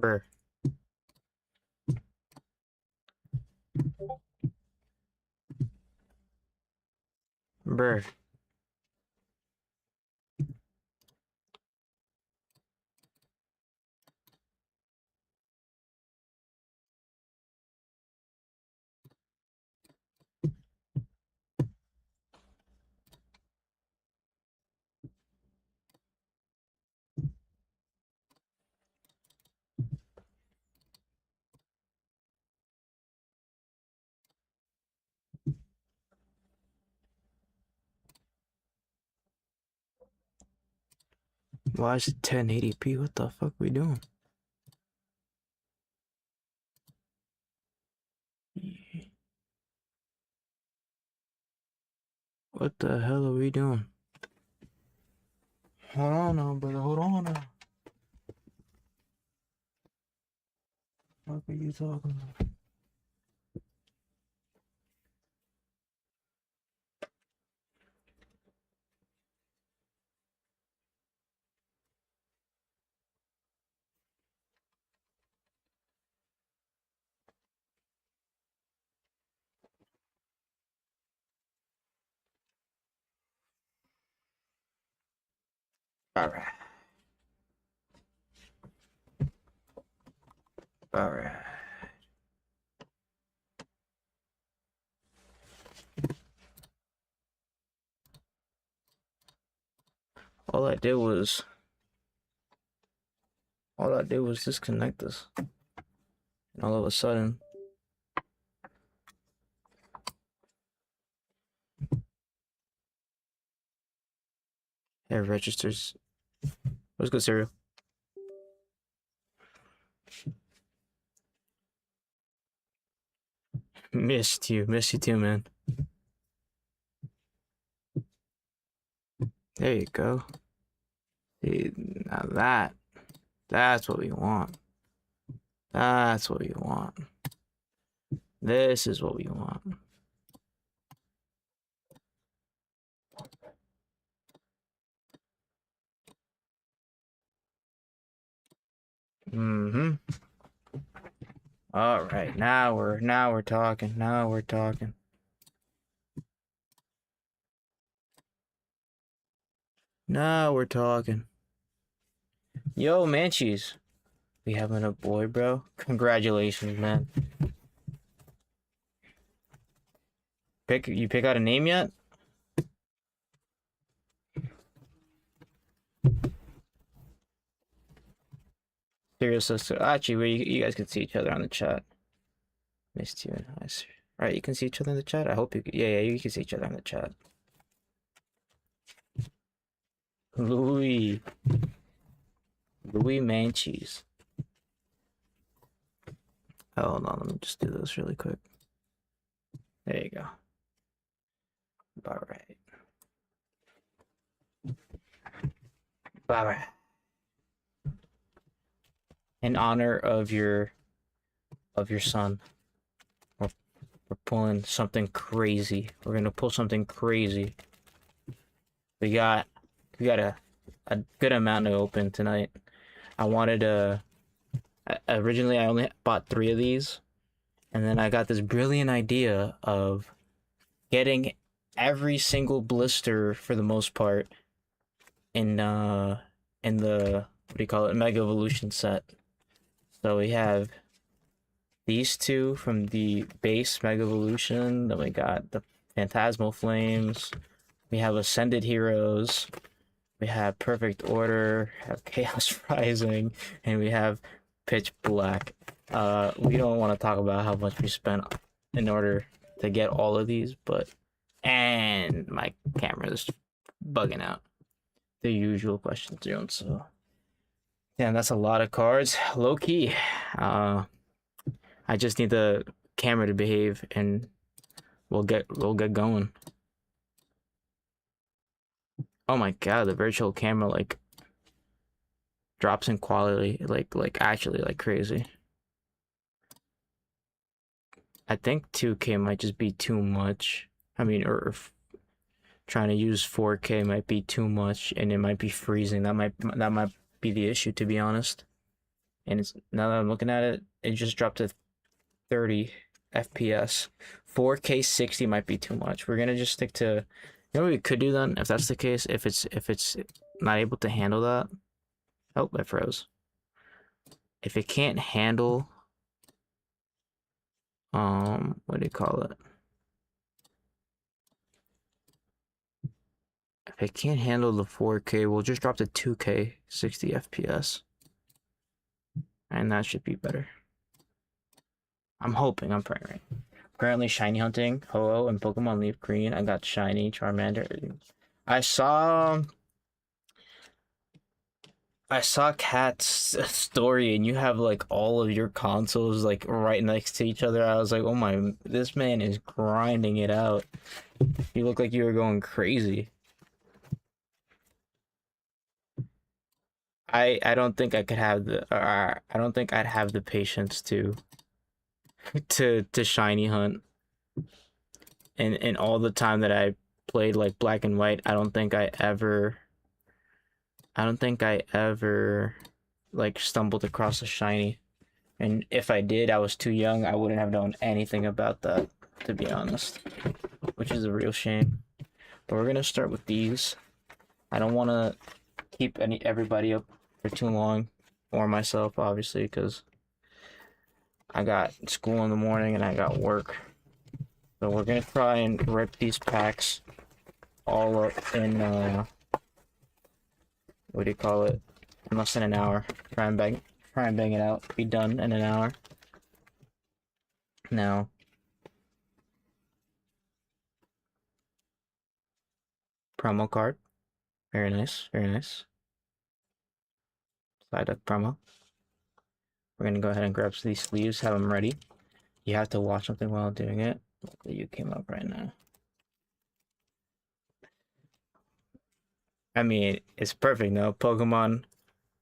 Bruh. Bruh. Why is it 1080p? What the fuck we doing? What the hell are we doing? Hold on now, brother. Hold on now. What are you talking about? Alright. Alright. All I did was disconnect this. And all of a sudden it registers. What's good, cereal? Missed you too, man. There you go. See, now that's what we want. That's what we want. This is what we want. Mm-hmm. All right, now we're talking. Now we're talking. Now we're talking. Yo, Manchies. We having a boy, bro? Congratulations, man. You pick out a name yet? Serial sister. Actually, you guys can see each other on the chat. Missed you. Nice. All right, you can see each other in the chat. I hope you. Yeah, you can see each other in the chat. Louis Manchies. Oh, hold on, let me just do this really quick. There you go. All right. All right. In honor of your son, we're pulling something crazy. We're gonna pull something crazy. We got a good amount to open tonight. I wanted to. Originally, I only bought 3 of these, and then I got this brilliant idea of getting every single blister for the most part in the what do you call it, Mega Evolution set. So we have these 2 from the base Mega Evolution. Then we got the Phantasmal Flames. We have Ascended Heroes. We have Perfect Order. Have Chaos Rising, and we have Pitch Black. We don't want to talk about how much we spent in order to get all of these, but and my camera is bugging out. The usual question zone. So yeah, that's a lot of cards. Low key. I just need the camera to behave, and we'll get going. Oh my god, the virtual camera like drops in quality like actually like crazy. I think 2K might just be too much. I mean, or trying to use 4K might be too much, and it might be freezing. That might be the issue, to be honest. and it's now that I'm looking at it, it just dropped to 30 FPS. 4K 60 might be too much. We're gonna just stick to. You know what we could do then, if that's the case, if it's not able to handle that. Oh, it froze. If it can't handle, what do you call it? If it can't handle the 4K, we'll just drop to 2K 60 FPS, and that should be better. I'm hoping. I'm praying. Right? Currently shiny hunting Ho-Oh and Pokemon Leaf Green. I got shiny Charmander. I saw Cat's story, and you have like all of your consoles like right next to each other. I was like, oh my, this man is grinding it out. You look like you were going crazy. I don't think I could have the I don't think I'd have the patience to to shiny hunt. And all the time that I played like Black and White, I don't think I ever like stumbled across a shiny. And if I did, I was too young. I wouldn't have known anything about that, to be honest. Which is a real shame. But we're gonna start with these. I don't want to keep everybody up for too long, or myself, obviously, because I got school in the morning and I got work. So we're gonna try and rip these packs all up in what do you call it? In less than an hour. Try and bang it out. Be done in an hour. Now, promo card. Very nice. Very nice. Side up promo. We're gonna go ahead and grab these sleeves. Have them ready. You have to watch something while doing it. You came up right now. I mean, it's perfect, no? Pokemon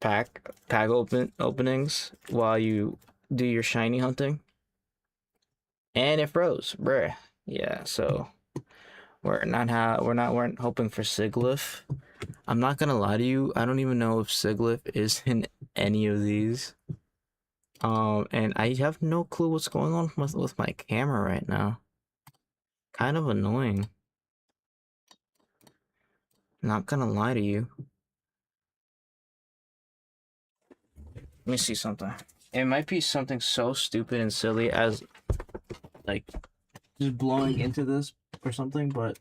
pack openings while you do your shiny hunting. And it froze, bruh. Yeah, so we're not hoping for Sigilyph. I'm not gonna lie to you, I don't even know if Sigilyph is in any of these. And I have no clue what's going on with my camera right now. Kind of annoying. Not gonna lie to you. Let me see something. It might be something so stupid and silly as like just blowing into this or something, but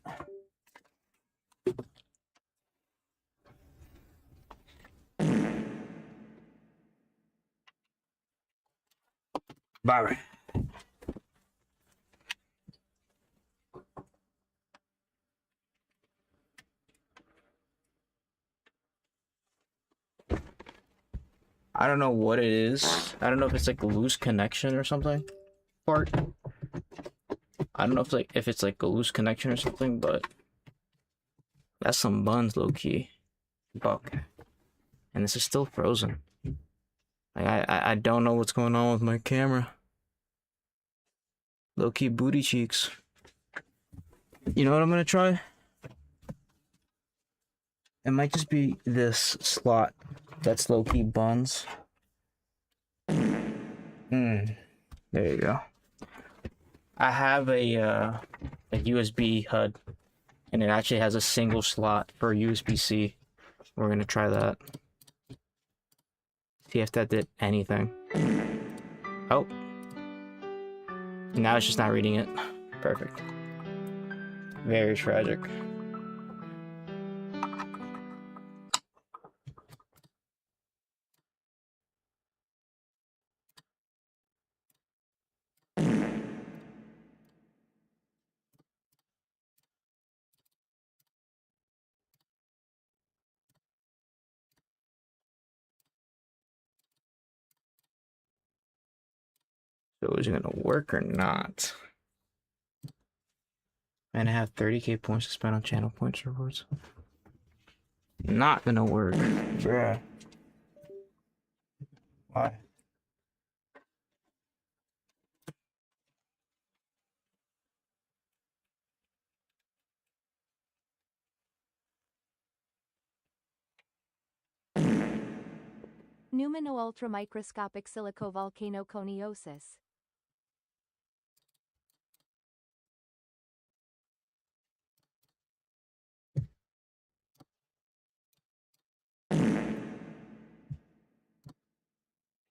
bye. I don't know what it is. I don't know if it's like a loose connection or something. Part. I don't know if it's like a loose connection or something, but that's some buns, low key. Buck. And this is still frozen. Like I don't know what's going on with my camera. Low key booty cheeks. You know what I'm gonna try? It might just be this slot that's low key buns. There you go. I have a USB HUD, and it actually has a single slot for USB-C. We're gonna try that. See if that did anything. Oh. Now it's just not reading it. Perfect. Very tragic. So is it gonna work or not? And I have 30k points to spend on channel points rewards. Not gonna work. Bruh. Why? Pneumano-ultramicroscopic silicovolcanoconiosis.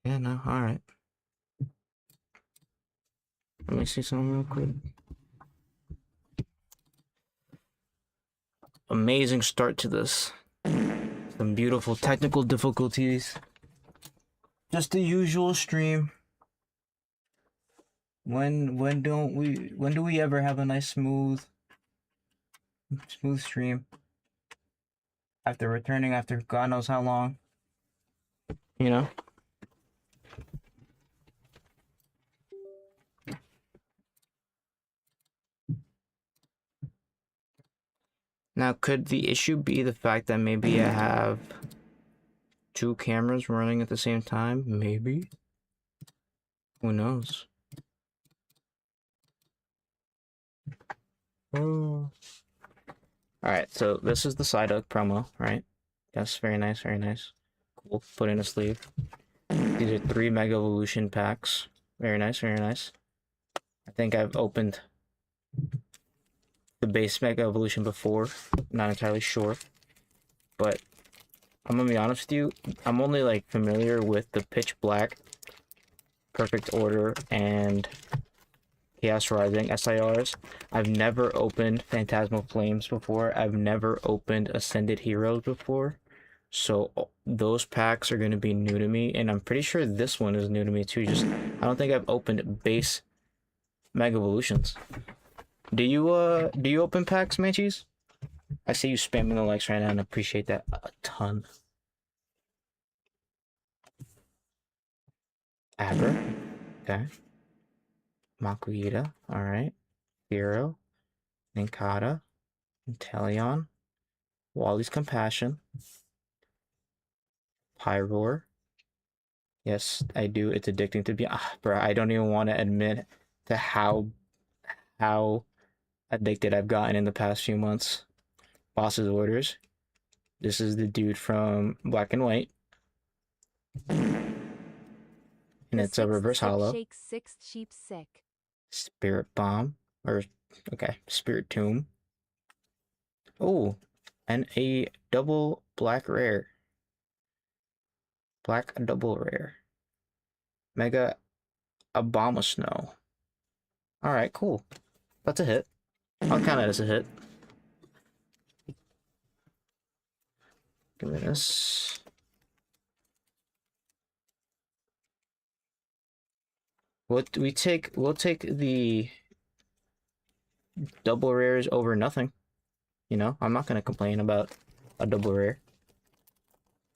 Yeah, no, alright. Let me see something real quick. Amazing start to this. Some beautiful technical difficulties. Just the usual stream. When do we ever have a nice smooth stream? After returning after God knows how long. You know? Now, could the issue be the fact that maybe I have two cameras running at the same time? Maybe. Who knows? Oh. Alright, so this is the Psyduck promo, right? Yes, very nice, very nice. Cool. Put in a sleeve. These are 3 Mega Evolution packs. Very nice, very nice. I think I've opened the base Mega Evolution before. Not entirely sure. But I'm gonna be honest with you, I'm only like familiar with the Pitch Black, Perfect Order, and Chaos Rising SIRs. I've never opened Phantasmal Flames before. I've never opened Ascended Heroes before. So those packs are going to be new to me, and I'm pretty sure this one is new to me too. Just I don't think I've opened base Mega Evolutions. Do you open packs, Manchies? I see you spamming the likes right now and appreciate that a ton. Aber, okay. Makuhita, alright. Hero, Ninkata, Inteleon, Wally's Compassion, Pyroar. Yes, I do. It's addicting to be. Bro, I don't even want to admit to how addicted I've gotten in the past few months. Boss's Orders. This is the dude from Black and White. And it's a reverse hollow. Sixth sheep sick. Spirit Bomb. Or, okay, Spirit Tomb. Oh, and a double black rare. Black double rare. Mega Abomasnow. Alright, cool. That's a hit. I'll count it as a hit. Give me this. We'll take the double rares over nothing. You know, I'm not gonna complain about a double rare.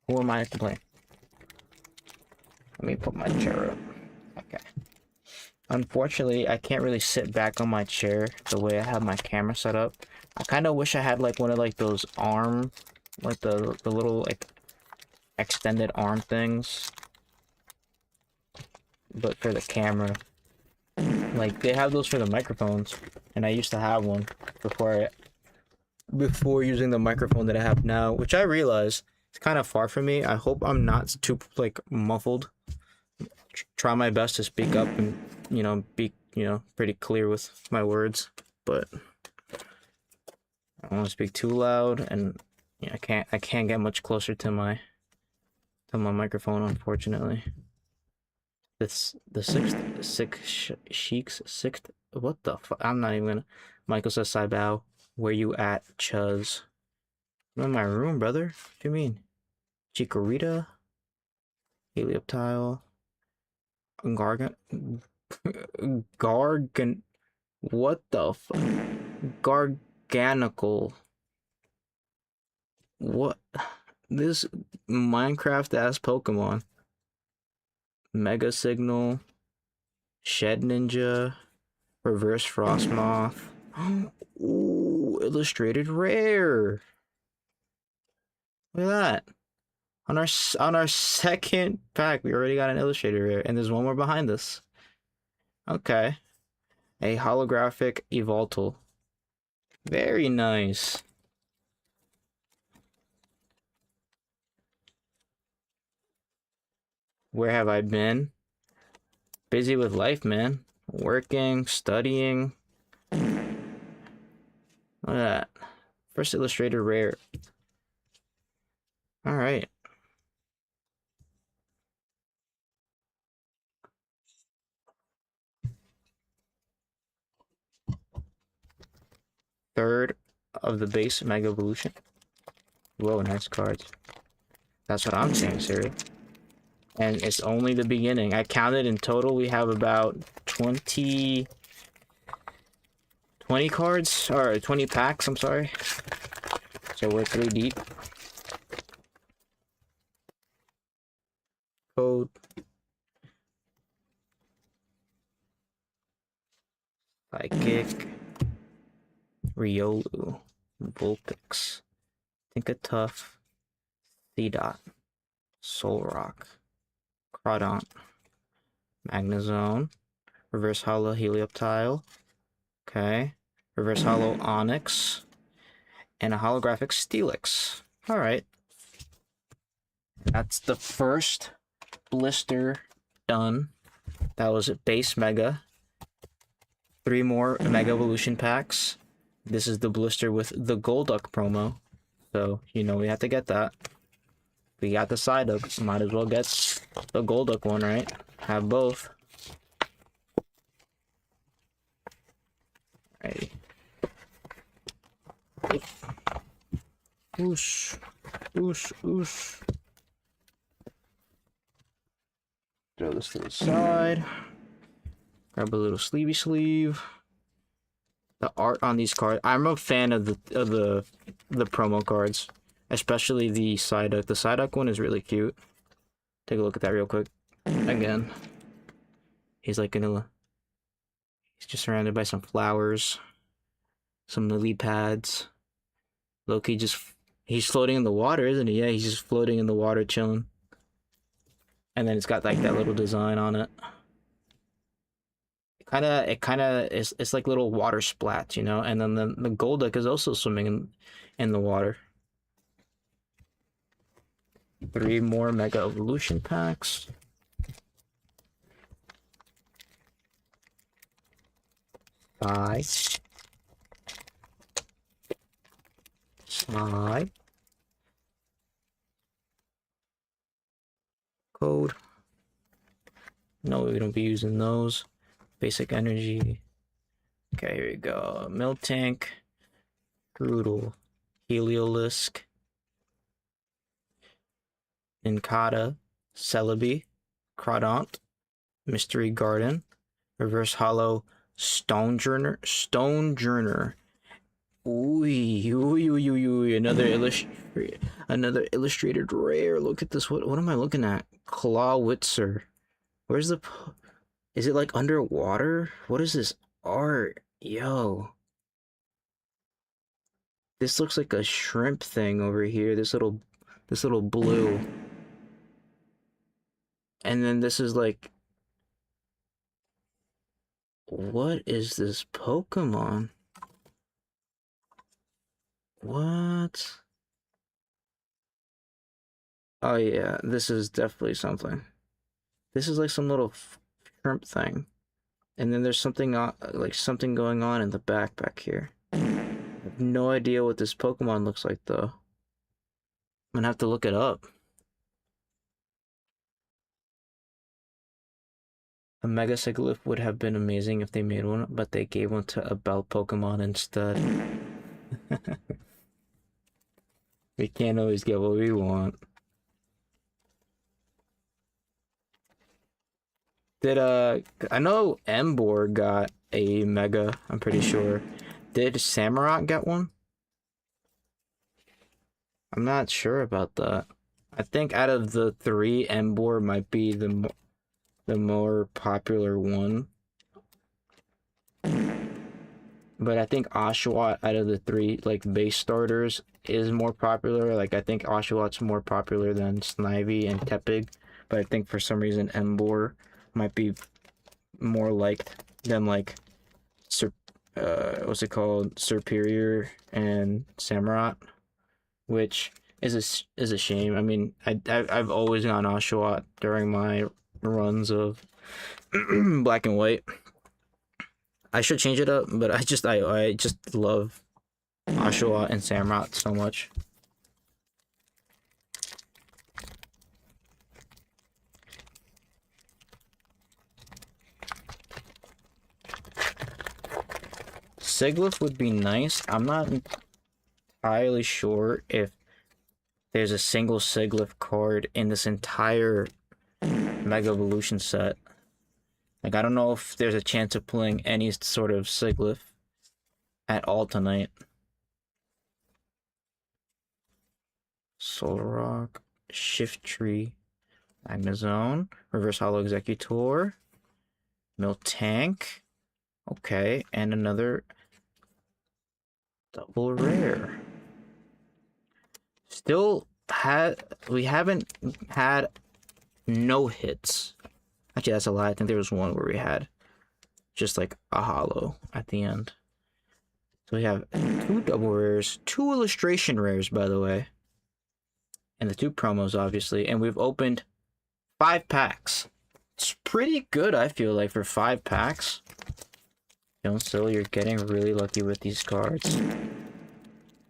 Who am I to complain? Let me put my chair up. Okay. Unfortunately, I can't really sit back on my chair the way I have my camera set up. I kind of wish I had like one of like those arm, like the little like extended arm things. But for the camera. Like they have those for the microphones, and I used to have one before using the microphone that I have now, which I realize it's kind of far from me. I hope I'm not too like muffled. Try my best to speak up and be pretty clear with my words, but I don't want to speak too loud, and I can't get much closer to my microphone, unfortunately. The sixth. What the fuck? I'm not even gonna. Michael says, Saibao, where you at, Chuz? I'm in my room, brother. What do you mean? Chikorita, Helioptile, Gargan. What the fuck? Garganical. What? This Minecraft ass Pokemon. Mega Signal, Shed Ninja, Reverse Frostmoth. Ooh, illustrated rare. Look at that. On our second pack, we already got an illustrated rare, and there's one more behind us. Okay. A holographic Evoltal. Very nice. Where have I been? Busy with life, man. Working, studying. Look at that. First Illustrator rare. Alright. Third of the base Mega Evolution. Whoa, nice cards. That's what I'm saying, sir. And it's only the beginning. I counted in total we have about 20 cards, or 20 packs, I'm sorry. So we're 3 deep. Code. Psychic. Riolu. Vulpix. Tough. C-Dot. Solrock. Crawdont. Magnezone. Reverse Hollow Helioptile. Okay. Reverse Hollow Onyx. And a holographic Steelix. Alright. That's the first blister done. That was a base Mega. 3 more Mega Evolution packs. This is the blister with the Golduck promo. So, you know we have to get that. We got the Psyduck, might as well get the Golduck one, right? Have both. Alrighty. Oosh. Oosh, oosh. Throw this to the side. Grab a little sleevey sleeve. The art on these cards. I'm a fan of the promo cards, especially the Psyduck. The Psyduck one is really cute. Take a look at that real quick. Again, he's like he's just surrounded by some flowers, some lily pads. Loki he's floating in the water, isn't he? Yeah, he's just floating in the water, chilling. And then it's got like that little design on it. It kind of is. It's like little water splats, you know. And then the Golduck is also swimming in the water. 3 more Mega Evolution packs. Slide. Code. No, we don't be using those. Basic energy. Okay, here we go. Miltank. Brutal. Heliolisk. Incada. Celebi. Crawdont. Mystery Garden. Reverse Hollow. Stonejourner. Ooh, another illustrated rare. Look at this. What am I looking at? Clawitzer. Where's the... Is it like underwater? What is this art? Yo. This looks like a shrimp thing over here. This little blue. And then this is like... What is this Pokemon? What? Oh yeah, this is definitely something. This is like some little shrimp thing. And then there's something like something going on in the back here. I have no idea what this Pokemon looks like though. I'm gonna have to look it up. A Mega Sigilyph would have been amazing if they made one, but they gave one to a Bell Pokemon instead. We can't always get what we want. I know Emboar got a Mega, I'm pretty sure. Did Samurott get one? I'm not sure about that. I think out of the 3, Emboar might be the more popular one. But I think Oshawott out of the 3 like base starters is more popular. Like I think Oshawott's more popular than Snivy and Tepig, but I think for some reason Emboar might be more liked than like what's it called? Serperior and Samurott, which is a shame. I mean, I've always gone Oshawott during my runs of black and white. I should change it up, but I just love Oshawott and Samurott so much. Sigilyph would be nice. I'm not entirely sure if there's a single Sigilyph card in this entire Mega Evolution set. Like, I don't know if there's a chance of pulling any sort of Sigilyph at all tonight. Solrock, Shiftry, Magnezone, Reverse Hollow Executor, Miltank. Okay, and another double rare. We haven't had no hits. Actually, that's a lie. I think there was one where we had just like a hollow at the end. So we have 2 double rares, 2 illustration rares, by the way, and the 2 promos, obviously. And we've opened 5 packs. It's pretty good, I feel like, for 5 packs. Still, you're getting really lucky with these cards.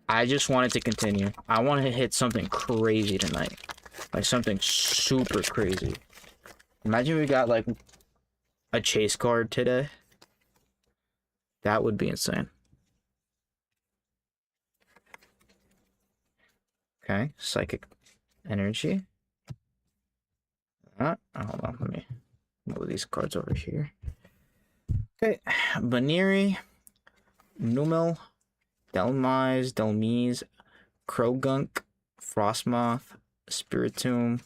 I just wanted to continue. I wanted to hit something crazy tonight. Like something super crazy. Imagine we got like a chase card today. That would be insane. Okay, Psychic Energy. Hold on, let me move these cards over here. Okay, Baniri, Numel, Delmise, Krogunk, Frostmoth, Spiritomb,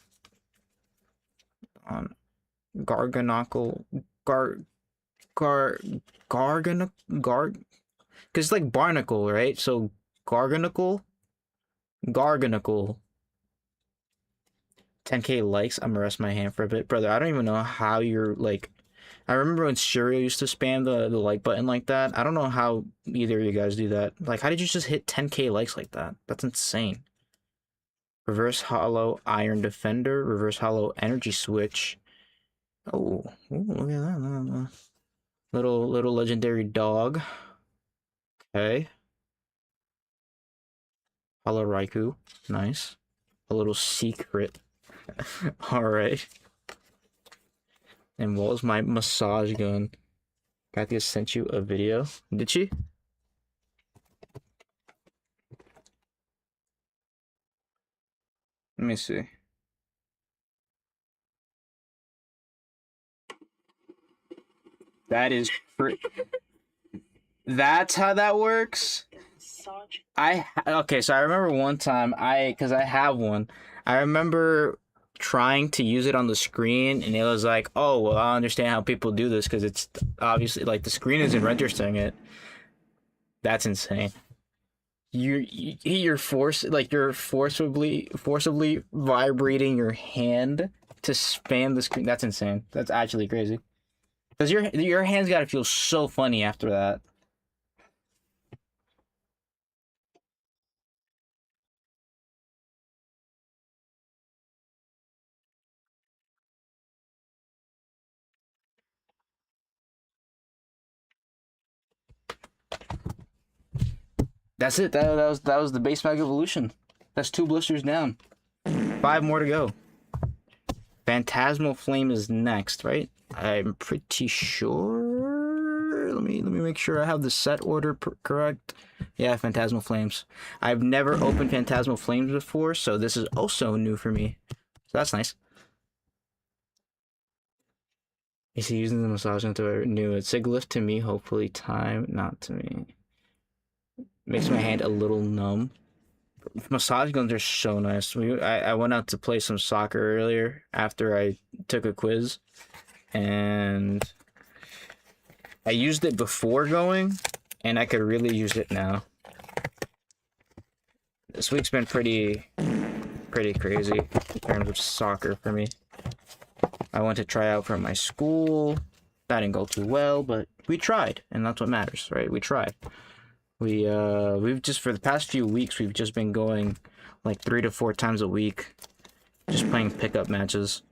Garganocle, because it's like Barnacle, right? So Garganocle. 10k likes. I'm gonna rest my hand for a bit, brother. I don't even know how you're like. I remember when Shuriel used to spam the like button like that. I don't know how either of you guys do that. Like, how did you just hit 10k likes like that? That's insane. Reverse Hollow Iron Defender, Reverse Hollow Energy Switch. Oh, look at that. Little legendary dog. Okay. Hollow Raikou. Nice. A little secret. Alright. And what was my massage gun? Kathy sent you a video. Did she? Let me see. That is that's how that works? Okay, so I remember one time because I have one. I remember trying to use it on the screen, and it was like, oh, well, I understand how people do this because it's obviously like the screen isn't registering it. That's insane. You're forcibly vibrating your hand to spam the screen. That's insane. That's actually crazy. Because your hands gotta feel so funny after that. That's it. That was the base Mega Evolution. That's 2 blisters down. 5 more to go. Phantasmal Flame is next, right? I'm pretty sure. Let me make sure I have the set order correct. Yeah, Phantasmal Flames. I've never opened Phantasmal Flames before, so this is also new for me. So that's nice. Is he using the massage into new? It's Sigilyph to me, hopefully time, not to me. Makes my hand a little numb. Massage guns are so nice. I went out to play some soccer earlier after I took a quiz, and I used it before going, and I could really use it now. This week's been pretty crazy in terms of soccer for me. I went to try out for my school. That didn't go too well, but we tried, and that's what matters, right? We tried. We've just, for the past few weeks, we've just been going like 3 to 4 times a week, just playing pickup matches.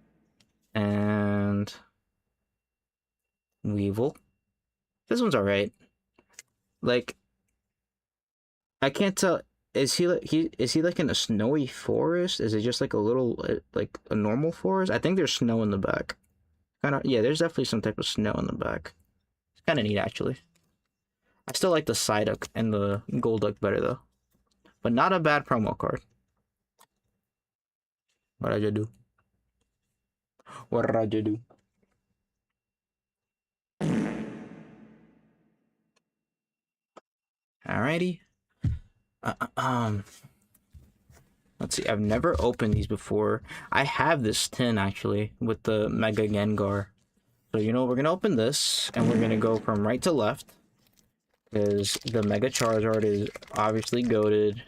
And Weevil. This one's alright. Like, I can't tell. Is he like in a snowy forest? Is it just like a little like a normal forest? I think there's snow in the back. Kind of, yeah. There's definitely some type of snow in the back. It's kind of neat actually. I still like the Psyduck and the Golduck better though, but not a bad promo card. What did you do? What did you do? Alrighty. Let's see. I've never opened these before. I have this tin actually with the Mega Gengar. So you know we're gonna open this and we're gonna go from right to left because the Mega Charizard is obviously goated.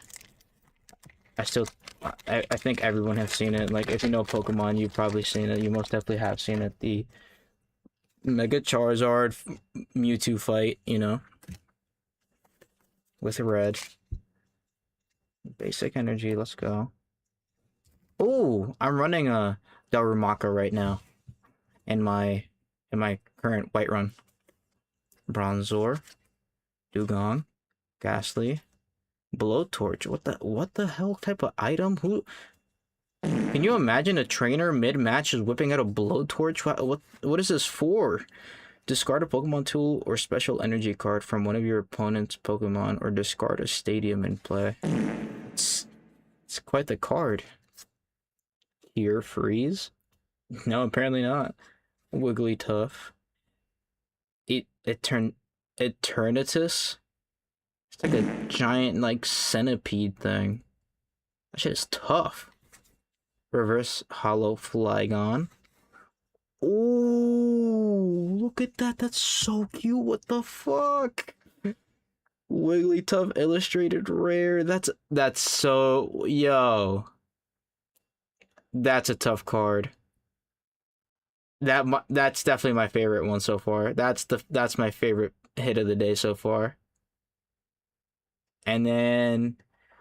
I think everyone has seen it. Like if you know Pokemon, you've probably seen it. You most definitely have seen it. The Mega Charizard Mewtwo fight, you know, with red. Basic energy, let's go. Oh, I'm running a Darumaka right now in my current white run. Bronzor, Dugong, Ghastly, Blowtorch. What the hell type of item? Who can you imagine a trainer mid-match is whipping out a Blowtorch? What is this for? Discard a Pokemon tool or special energy card from one of your opponent's Pokemon or discard a stadium in play. It's quite the card. Here, freeze? No, apparently not. Wigglytuff. Eternatus? It's like a giant, like, centipede thing. That shit is tough. Reverse Hollow Flygon. Oh, look at that. That's so cute. What the fuck? Wigglytuff illustrated rare. That's so, yo. That's a tough card. That's definitely my favorite one so far. That's my favorite hit of the day so far. And then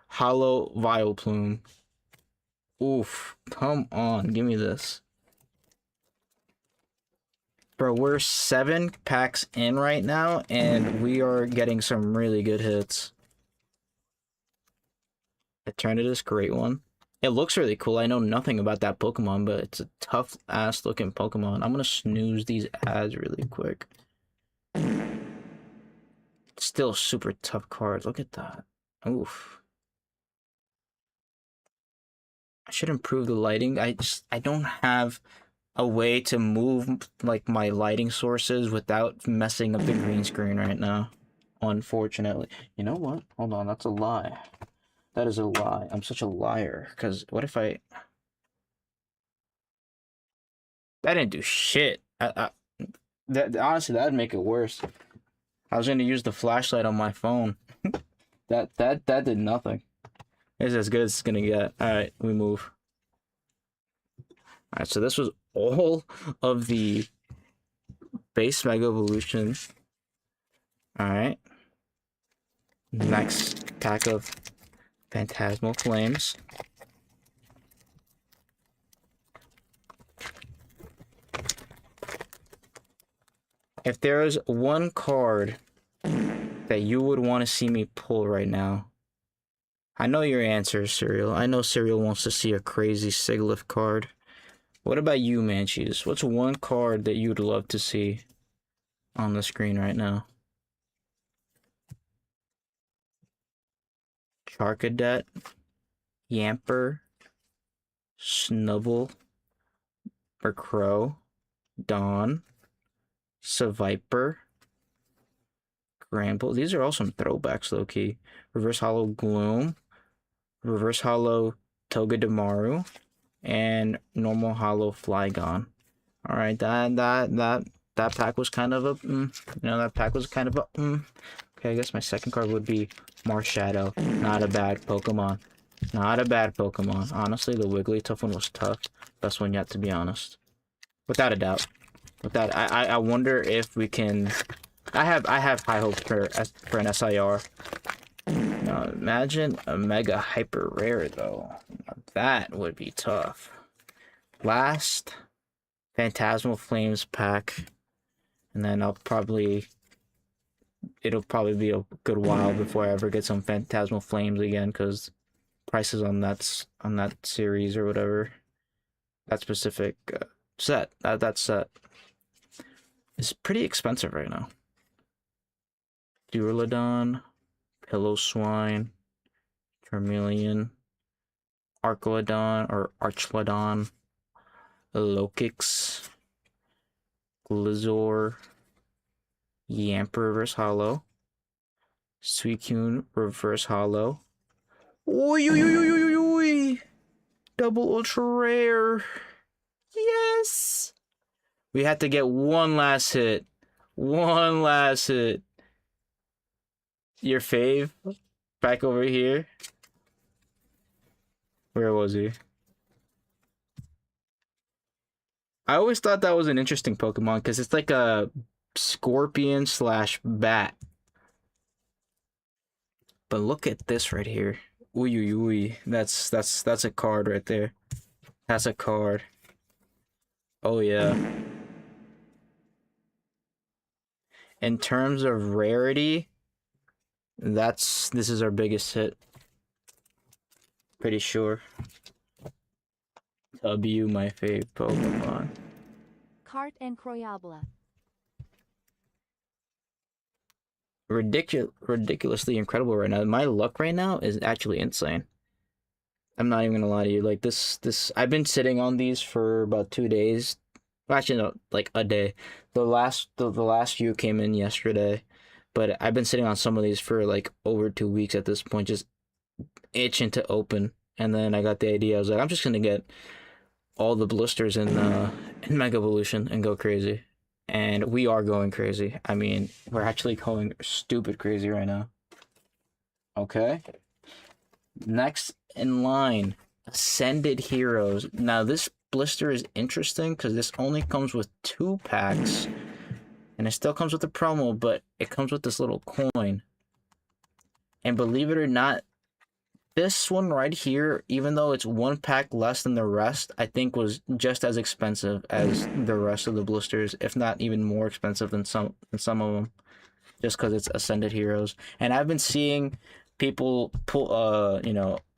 Hollow Vileplume. Oof, come on, give me this. Bro, we're 7 packs in right now, and we are getting some really good hits. Eternatus, great one. It looks really cool. I know nothing about that Pokemon, but it's a tough-ass looking Pokemon. I'm gonna snooze these ads really quick. Still super tough card. Look at that. Oof. I should improve the lighting. I don't have a way to move like my lighting sources without messing up the green screen right now, unfortunately. You know what? Hold on, that's a lie. That is a lie. I'm such a liar. Because what if I... That didn't do shit. Honestly, that'd make it worse. I was going to use the flashlight on my phone. that did nothing. It's as good as it's going to get. Alright, we move. Alright, so this was all of the base Mega Evolution. Alright. Next pack of Phantasmal Flames. If there is one card that you would want to see me pull right now, I know your answer, Cereal. I know Cereal wants to see a crazy Sigilyph card. What about you, Manchies? What's one card that you'd love to see on the screen right now? Charcadet, Yamper, Snubble, Murkrow, Dawn, Seviper, Gramble. These are all some throwbacks, low-key. Reverse Hollow Gloom, Reverse Hollow Togedemaru, and normal Hollow Flygon. All right, that pack was kind of a that pack was kind of a Okay, I guess my second card would be Marshadow. Not a bad Pokemon. Not a bad Pokemon. Honestly, the Wigglytuff one was tough. Best one yet, to be honest. Without a doubt. I wonder if we can. I have high hopes for an SIR. No, Imagine a mega hyper rare though. Now, that would be tough. Last Phantasmal Flames pack, and then it'll probably be a good while before I ever get some Phantasmal Flames again, because prices on that series or whatever, that specific set, that set is pretty expensive right now. Duraludon, Piloswine, Charmeleon, Archlodon or Archlodon, Lokix, Glizzor, Yamper Reverse Hollow, Suicune Reverse Hollow. Oi, oi, oi, oi, oi, oi. Double ultra rare. Yes. We had to get one last hit. One last hit. Your fave? Back over here. Where was he? I always thought that was an interesting Pokemon because it's like a scorpion slash bat. But look at this right here. Ooh, ooh, ooh. That's a card right there. That's a card. Oh yeah. In terms of rarity, this is our biggest hit. Pretty sure. W, my fave Pokemon. Cart and Croyabla. Ridiculously incredible right now. My luck right now is actually insane. I'm not even gonna lie to you. Like this I've been sitting on these for about 2 days. Well, actually no, like a day. The last few came in yesterday, but I've been sitting on some of these for like over 2 weeks at this point, just itching to open. And then I got the idea. I was like, I'm just gonna get all the blisters in Mega Evolution and go crazy. And we are going crazy. I mean, we're actually going stupid crazy right now. Okay. Next in line, Ascended Heroes. Now, this blister is interesting because this only comes with 2 packs. And it still comes with a promo, but it comes with this little coin. And believe it or not, this one right here, even though it's 1 pack less than the rest, I think was just as expensive as the rest of the blisters, if not even more expensive than some of them, just because it's Ascended Heroes. And I've been seeing people pull,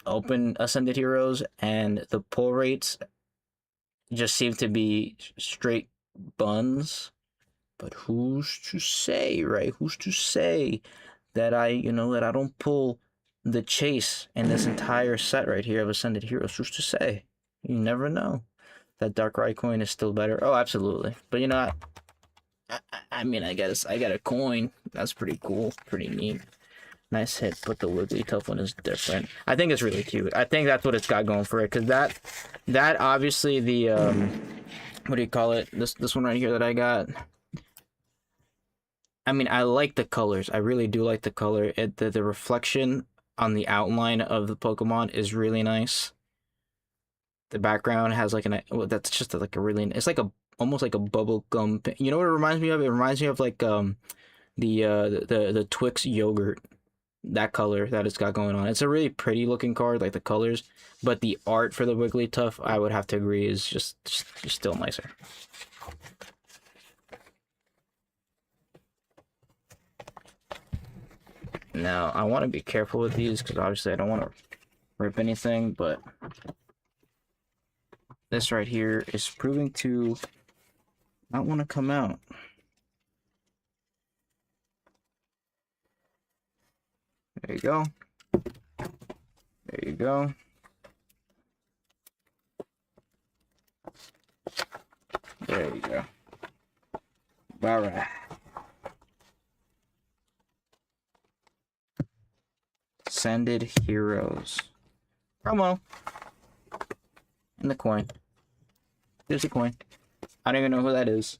open Ascended Heroes, and the pull rates just seem to be straight buns. But who's to say, right? Who's to say that I don't pull the chase in this entire set right here of Ascended Heroes? Who's to say? You never know. That Darkrai coin is still better. Oh, absolutely. But I mean, I guess I got a coin. That's pretty cool. Pretty neat. Nice hit, but the Wigglytuff one is different. I think it's really cute. I think that's what it's got going for it. Because that obviously the, what do you call it? This one right here that I got. I mean, I like the colors. I really do like the color. The reflection on the outline of the Pokemon is really nice. The background has like that's just like a really, it's like almost like a bubble gum. You know what it reminds me of? It reminds me of like the Twix yogurt. That color that it's got going on. It's a really pretty looking card, like the colors, but the art for the Wigglytuff, I would have to agree, is just still nicer. Now, I want to be careful with these because obviously I don't want to rip anything, but this right here is proving to not want to come out. There you go. There you go. There you go. All right. Ascended Heroes. Promo. And the coin. There's a coin. I don't even know who that is.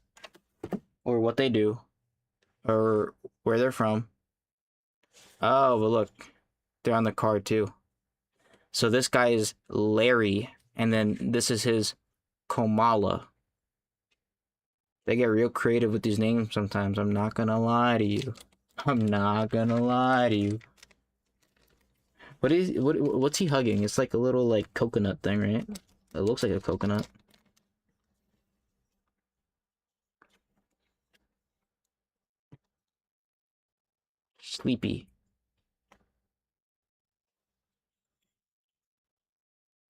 Or what they do. Or where they're from. Oh, but look. They're on the card too. So this guy is Larry. And then this is his Komala. They get real creative with these names sometimes. I'm not gonna lie to you. I'm not gonna lie to you. What's he hugging? It's like a little like coconut thing, right? It looks like a coconut. Sleepy.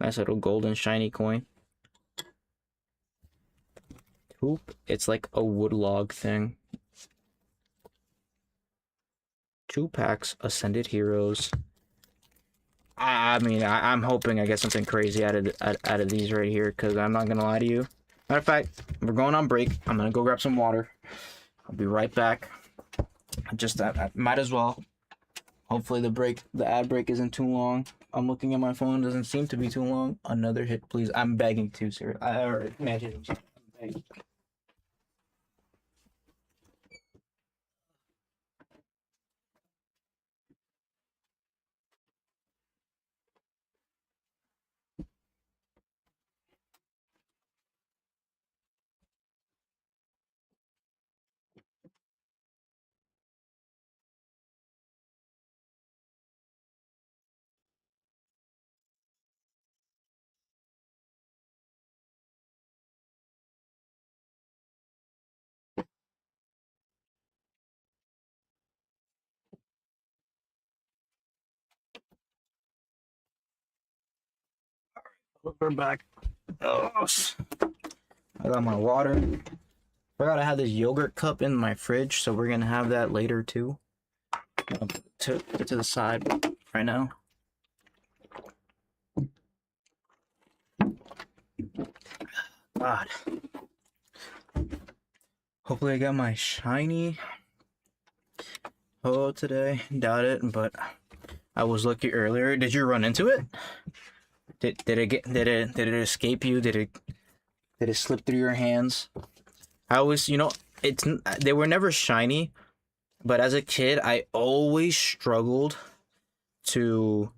Nice little golden shiny coin. Hoop. It's like a wood log thing. 2 packs, Ascended Heroes. I mean, I'm hoping I get something crazy out of these right here, because I'm not gonna lie to you. Matter of fact, we're going on break. I'm gonna go grab some water. I'll be right back. I might as well. Hopefully the ad break isn't too long. I'm looking at my phone, doesn't seem to be too long. Another hit, please. I'm begging to, sir. Imagine. I'm begging. We're back. Oh, I got my water. Forgot I had this yogurt cup in my fridge, so we're gonna have that later too. I'll put it to the side right now. God. Hopefully I got my shiny Ho today. Doubt it, but I was lucky earlier. Did you run into it? Did it escape you? Did it slip through your hands? I was, they were never shiny, but as a kid I always struggled to,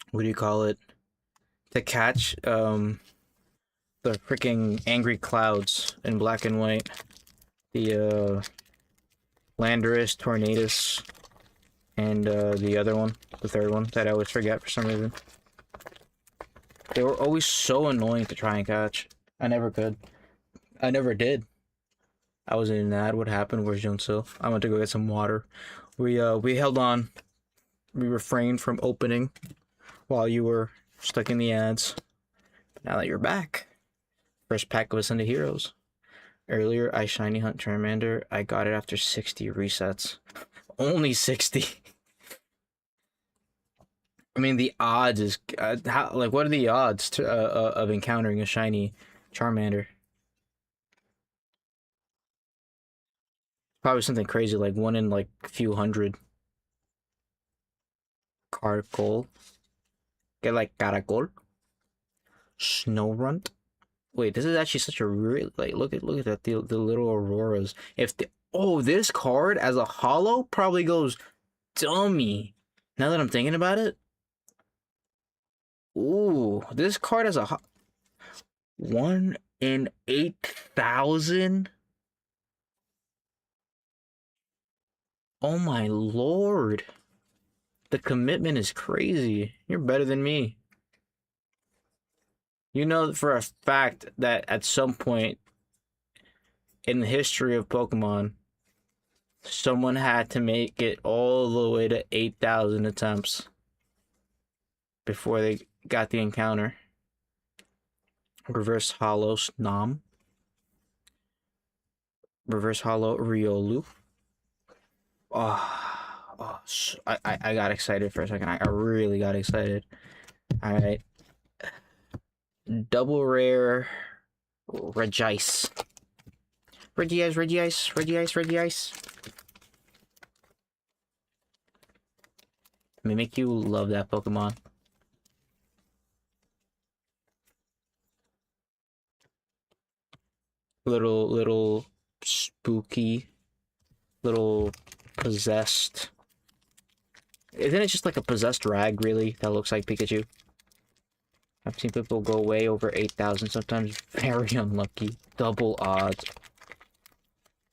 what do you call it? To catch the freaking angry clouds in black and white. The Landorus, Tornadus, and the other one, the third one that I always forget for some reason. They were always so annoying to try and catch. I never could. I never did. I was in that. What happened? Where's Jonsil? I went to go get some water. We held on. We refrained from opening while you were stuck in the ads. But now that you're back, first pack of Ascended Heroes. Earlier, I shiny hunt Charmander. I got it after 60 resets. Only 60. I mean, the odds is what are the odds of encountering a shiny Charmander? Probably something crazy, like 1 in like a few hundred. Caracol. Get like Caracol. Snorunt. Wait, this is actually such a real, like, look at that, the little auroras. This card as a holo probably goes dummy. Now that I'm thinking about it. Ooh, this card has 1 in 8,000. Oh my lord. The commitment is crazy. You're better than me. You know for a fact that at some point in the history of Pokemon, someone had to make it all the way to 8,000 attempts before they got the encounter. Reverse Holo Snom. Reverse Holo Riolu. I got excited for a second. I really got excited. Alright. Double rare Regice. Regice. Let me make you love that Pokemon. Little spooky, little possessed. Isn't it just like a possessed rag, really, that looks like Pikachu? I've seen people go way over 8,000, sometimes very unlucky. Double odds.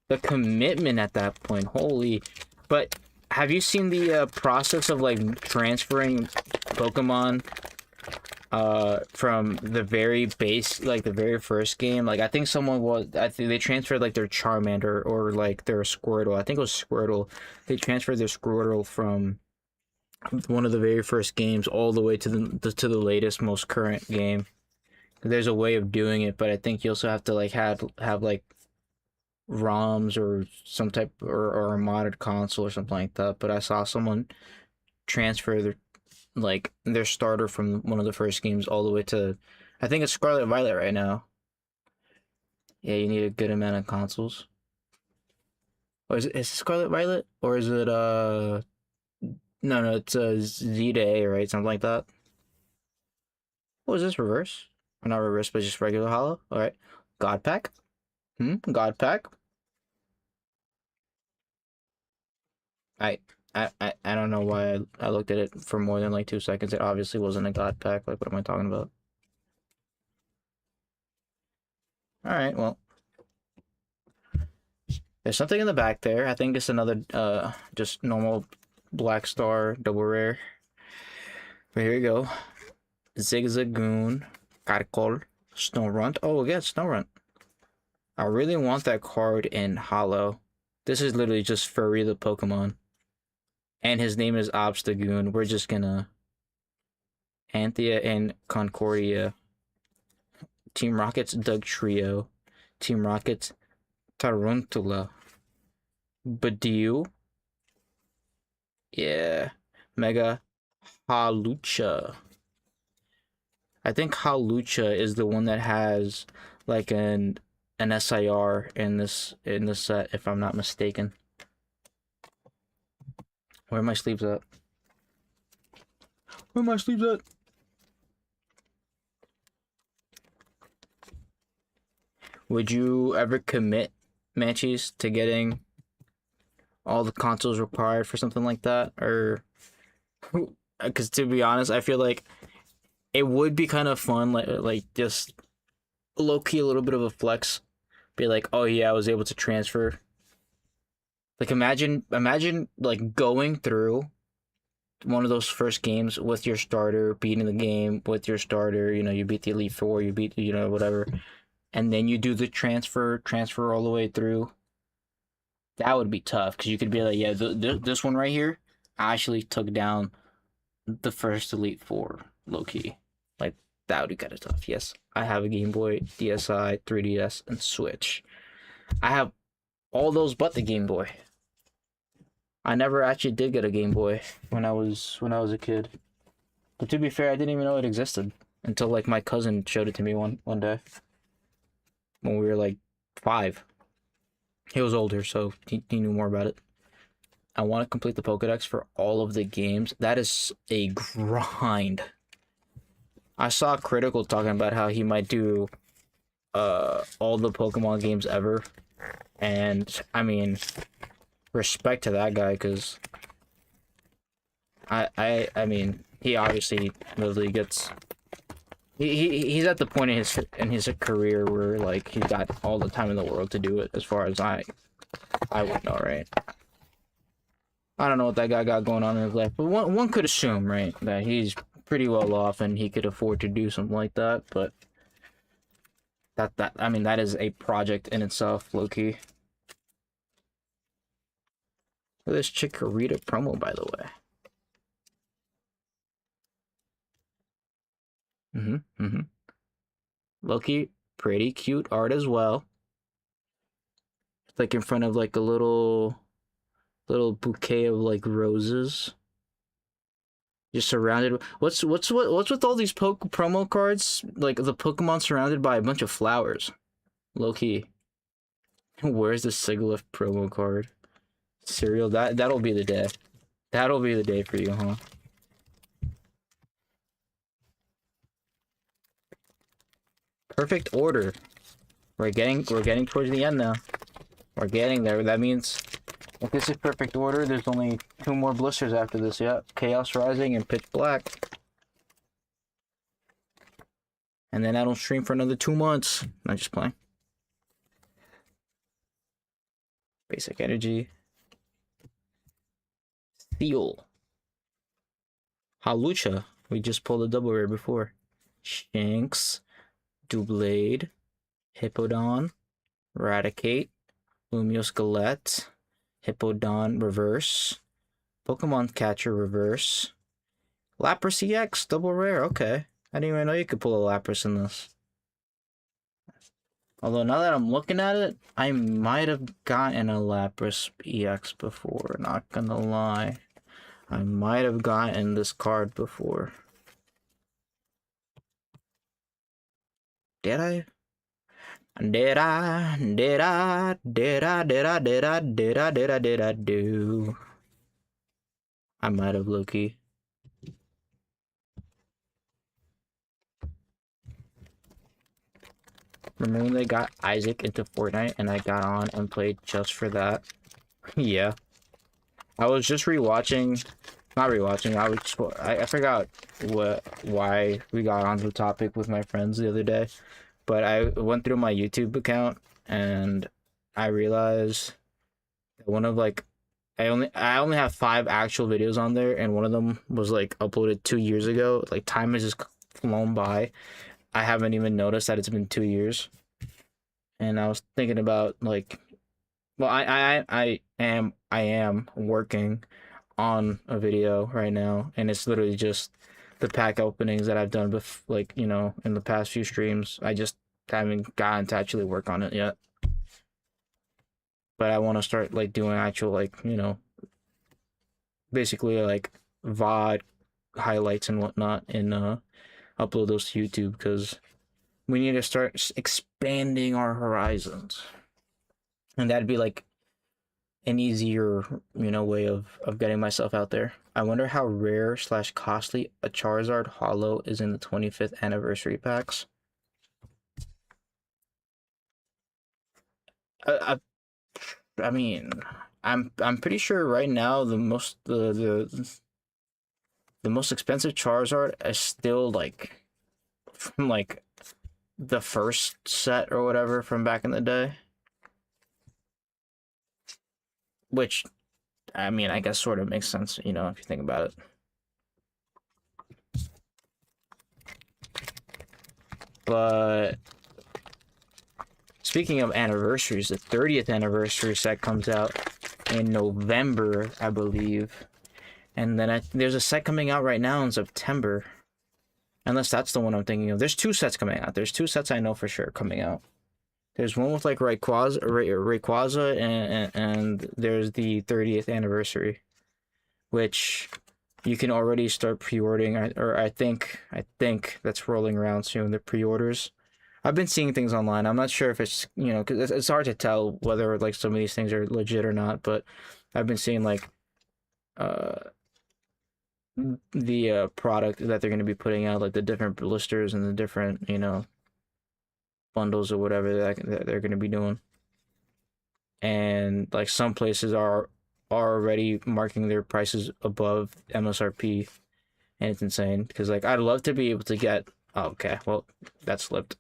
The commitment at that point, holy. But have you seen the process of like transferring Pokemon from the very base, like the very first game. Like I think I think they transferred like their Charmander or like their Squirtle. I think it was Squirtle. They transferred their Squirtle from one of the very first games all the way to the latest, most current game. There's a way of doing it, but I think you also have to like have like ROMs or some type or a modded console or something like that. But I saw someone transfer their starter from one of the first games all the way to, I think it's Scarlet Violet right now. Yeah, you need a good amount of consoles. Or is it Scarlet Violet or is it no, it's Z to A, right? Something like that. What is this, reverse? Or not reverse, but just regular hollow? Alright. God Pack? God Pack? I don't know why I looked at it for more than like 2 seconds. It obviously wasn't a God Pack. Like, what am I talking about? Alright, well. There's something in the back there. I think it's another, just normal Black Star double rare. But here we go. Zigzagoon, Caracol, Snorunt. Oh, again, Snorunt. I really want that card in Hollow. This is literally just Furry the Pokemon. And his name is Obstagoon. We're just gonna... Anthea and Concordia. Team Rocket's Dugtrio. Team Rocket's Tarantula. Badoo. Yeah. Mega Halucha. I think Halucha is the one that has like an SIR in this set, if I'm not mistaken. Where are my sleeves at? Where are my sleeves at? Would you ever commit, Manchies, to getting all the consoles required for something like that? Or, because to be honest, I feel like it would be kind of fun, like just low-key a little bit of a flex. Be like, oh yeah, I was able to transfer. Like imagine like going through one of those first games with your starter, beating the game with your starter, you know, you beat the Elite Four, you beat, you know, whatever. And then you do the transfer all the way through. That would be tough because you could be like, yeah, this one right here, I actually took down the first Elite Four, low key. Like, that would be kind of tough. Yes, I have a Game Boy, DSi, 3DS, and Switch. I have all those but the Game Boy. I never actually did get a Game Boy when I was a kid. But to be fair, I didn't even know it existed until like my cousin showed it to me one day when we were like 5. He was older, so he knew more about it. I want to complete the Pokedex for all of the games. That is a grind. I saw Critical talking about how he might do all the Pokemon games ever. And I mean, respect to that guy, because I mean, he obviously literally gets he's at the point in his career where like he's got all the time in the world to do it, as far as I would know, right? I don't know what that guy got going on in his life, but one could assume, right, that he's pretty well off and he could afford to do something like that. But that I mean, that is a project in itself, low-key. Look at this Chikorita promo, by the way. Low-key, pretty cute art as well. It's like in front of like a little bouquet of like roses. Just surrounded. What's with all these promo cards? Like the Pokemon surrounded by a bunch of flowers. Low key. Where's the Sigilyph promo card? Cereal. That'll be the day. That'll be the day for you, huh? Perfect order. We're getting towards the end now. We're getting there. That means if this is perfect order, there's only 2 more blisters after this. Yeah, Chaos Rising and Pitch Black. And then I don't stream for another 2 months. Not just playing. Basic Energy. Steel. Halucha. We just pulled a double rare before. Shinx, Doublade, Hippowdon, Raticate, Lumiosquilette, Hippowdon Reverse, Pokemon Catcher Reverse, Lapras EX double rare. Okay, I didn't even know you could pull a Lapras in this. Although now that I'm looking at it, I might have gotten a Lapras EX before. Not gonna lie, I might have gotten this card before. Did I? Did I? Did I? Did I? Did I? Did I? Did I? Did I? Did I do? I might have, low-key. Remember when they got Isaac into Fortnite and I got on and played just for that? Yeah. I was just rewatching, not rewatching, I forgot why we got onto the topic with my friends the other day, but I went through my YouTube account and I realized that one of like, I only have 5 actual videos on there, and one of them was like uploaded 2 years ago. Like, time has just flown by. I haven't even noticed that it's been 2 years. And I was thinking about like, well, I am working on a video right now, and it's literally just the pack openings that I've done with, like, you know, in the past few streams. I just haven't gotten to actually work on it yet. But I want to start like doing actual, like, you know, basically like VOD highlights and whatnot, and upload those to YouTube, because we need to start expanding our horizons, and that'd be like an easier, you know, way of getting myself out there. I wonder how rare / costly a Charizard Holo is in the 25th anniversary packs. I mean, I'm pretty sure right now the most expensive Charizard is still like from like the first set or whatever from back in the day. Which, I mean, I guess sort of makes sense, you know, if you think about it. But speaking of anniversaries, the 30th anniversary set comes out in November, I believe. And then there's a set coming out right now in September. Unless that's the one I'm thinking of. There's 2 sets coming out. There's 2 sets I know for sure coming out. There's one with like Rayquaza, and there's the 30th anniversary, which you can already start pre-ordering, or I think that's rolling around soon, the pre-orders. I've been seeing things online. I'm not sure if it's, you know, because it's hard to tell whether like some of these things are legit or not, but I've been seeing like the product that they're going to be putting out, like the different blisters and the different, you know, bundles or whatever that they're going to be doing. And like some places are already marking their prices above MSRP, and it's insane, because like I'd love to be able to get, oh, okay, well, that's flipped.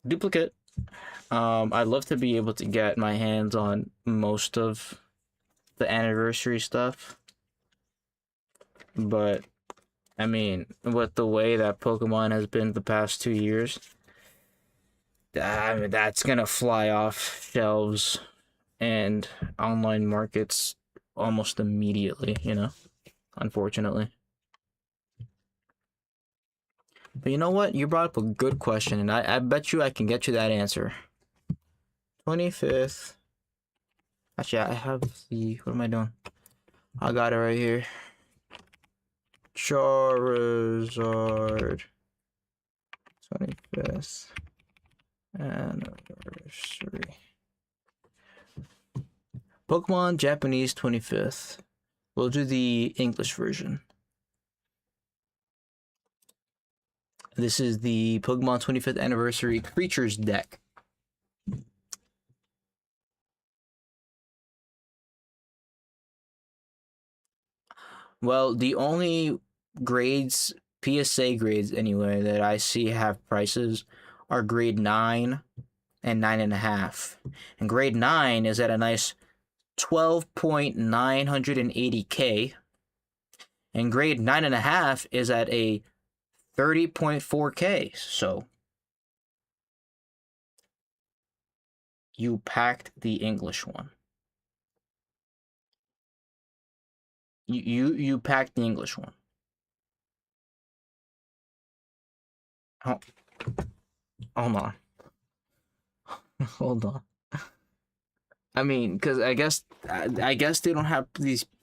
Duplicate. I'd love to be able to get my hands on most of the anniversary stuff, but I mean, with the way that Pokemon has been the past 2 years, I mean, that's gonna fly off shelves and online markets almost immediately, you know, unfortunately. But you know what? You brought up a good question, and I bet you I can get you that answer. 25th. Actually, I have the, what am I doing? I got it right here. Charizard 25th anniversary. Pokemon Japanese 25th. We'll do the English version. This is the Pokemon 25th anniversary creatures deck. Well, the only grades, PSA grades anyway, that I see have prices are grade 9 and 9.5. And grade 9 is at a nice 12.980K. And grade 9.5 is at a 30.4K. So you packed the English one. You packed the English one. Oh, hold on. Hold on. I mean, because I guess they don't have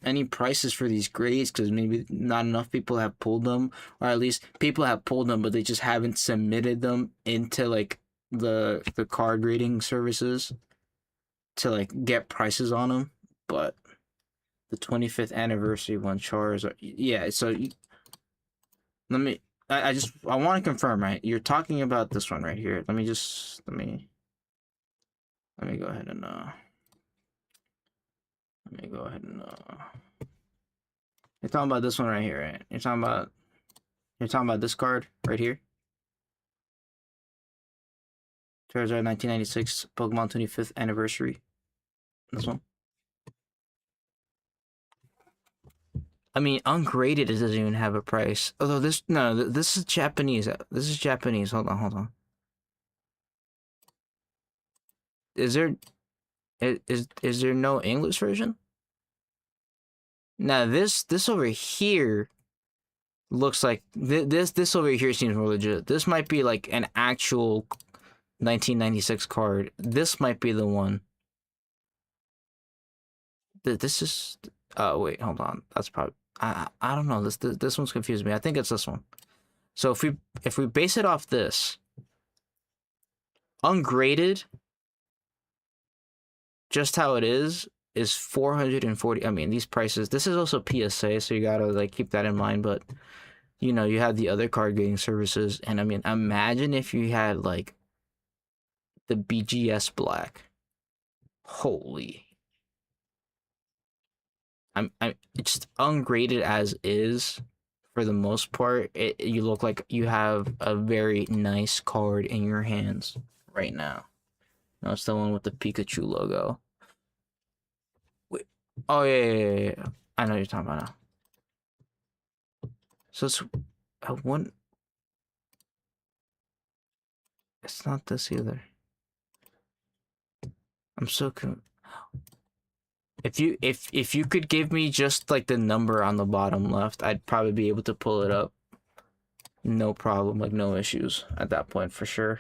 any prices for these grades because maybe not enough people have pulled them, or at least people have pulled them, but they just haven't submitted them into like the card grading services to like get prices on them. But the 25th anniversary one, Charizard, yeah. So let me. I want to confirm, right? You're talking about this one right here. Let me go ahead and You're talking about this one right here, right? You're talking about this card right here. Charizard 1996 Pokemon 25th anniversary. This one. I mean, ungraded, it doesn't even have a price. Although this is Japanese. This is Japanese. Hold on. Is there no English version? Now this over here looks like this over here seems more legit. This might be like an actual 1996 card. This might be the one. This is. Oh wait, hold on. That's probably. I don't know. This one's confused me. I think it's this one. So if we base it off this, ungraded, just how it is 440. I mean, these prices. This is also PSA, so you gotta like keep that in mind. But you know, you have the other card grading services, and I mean, imagine if you had like the BGS Black. Holy. It's ungraded as is for the most part. You look like you have a very nice card in your hands right now. No, it's the one with the Pikachu logo. Wait. Oh yeah. I know what you're talking about now. So it's one. It's not this either. I'm so confused. If you could give me just like the number on the bottom left, I'd probably be able to pull it up. No problem, like no issues at that point for sure.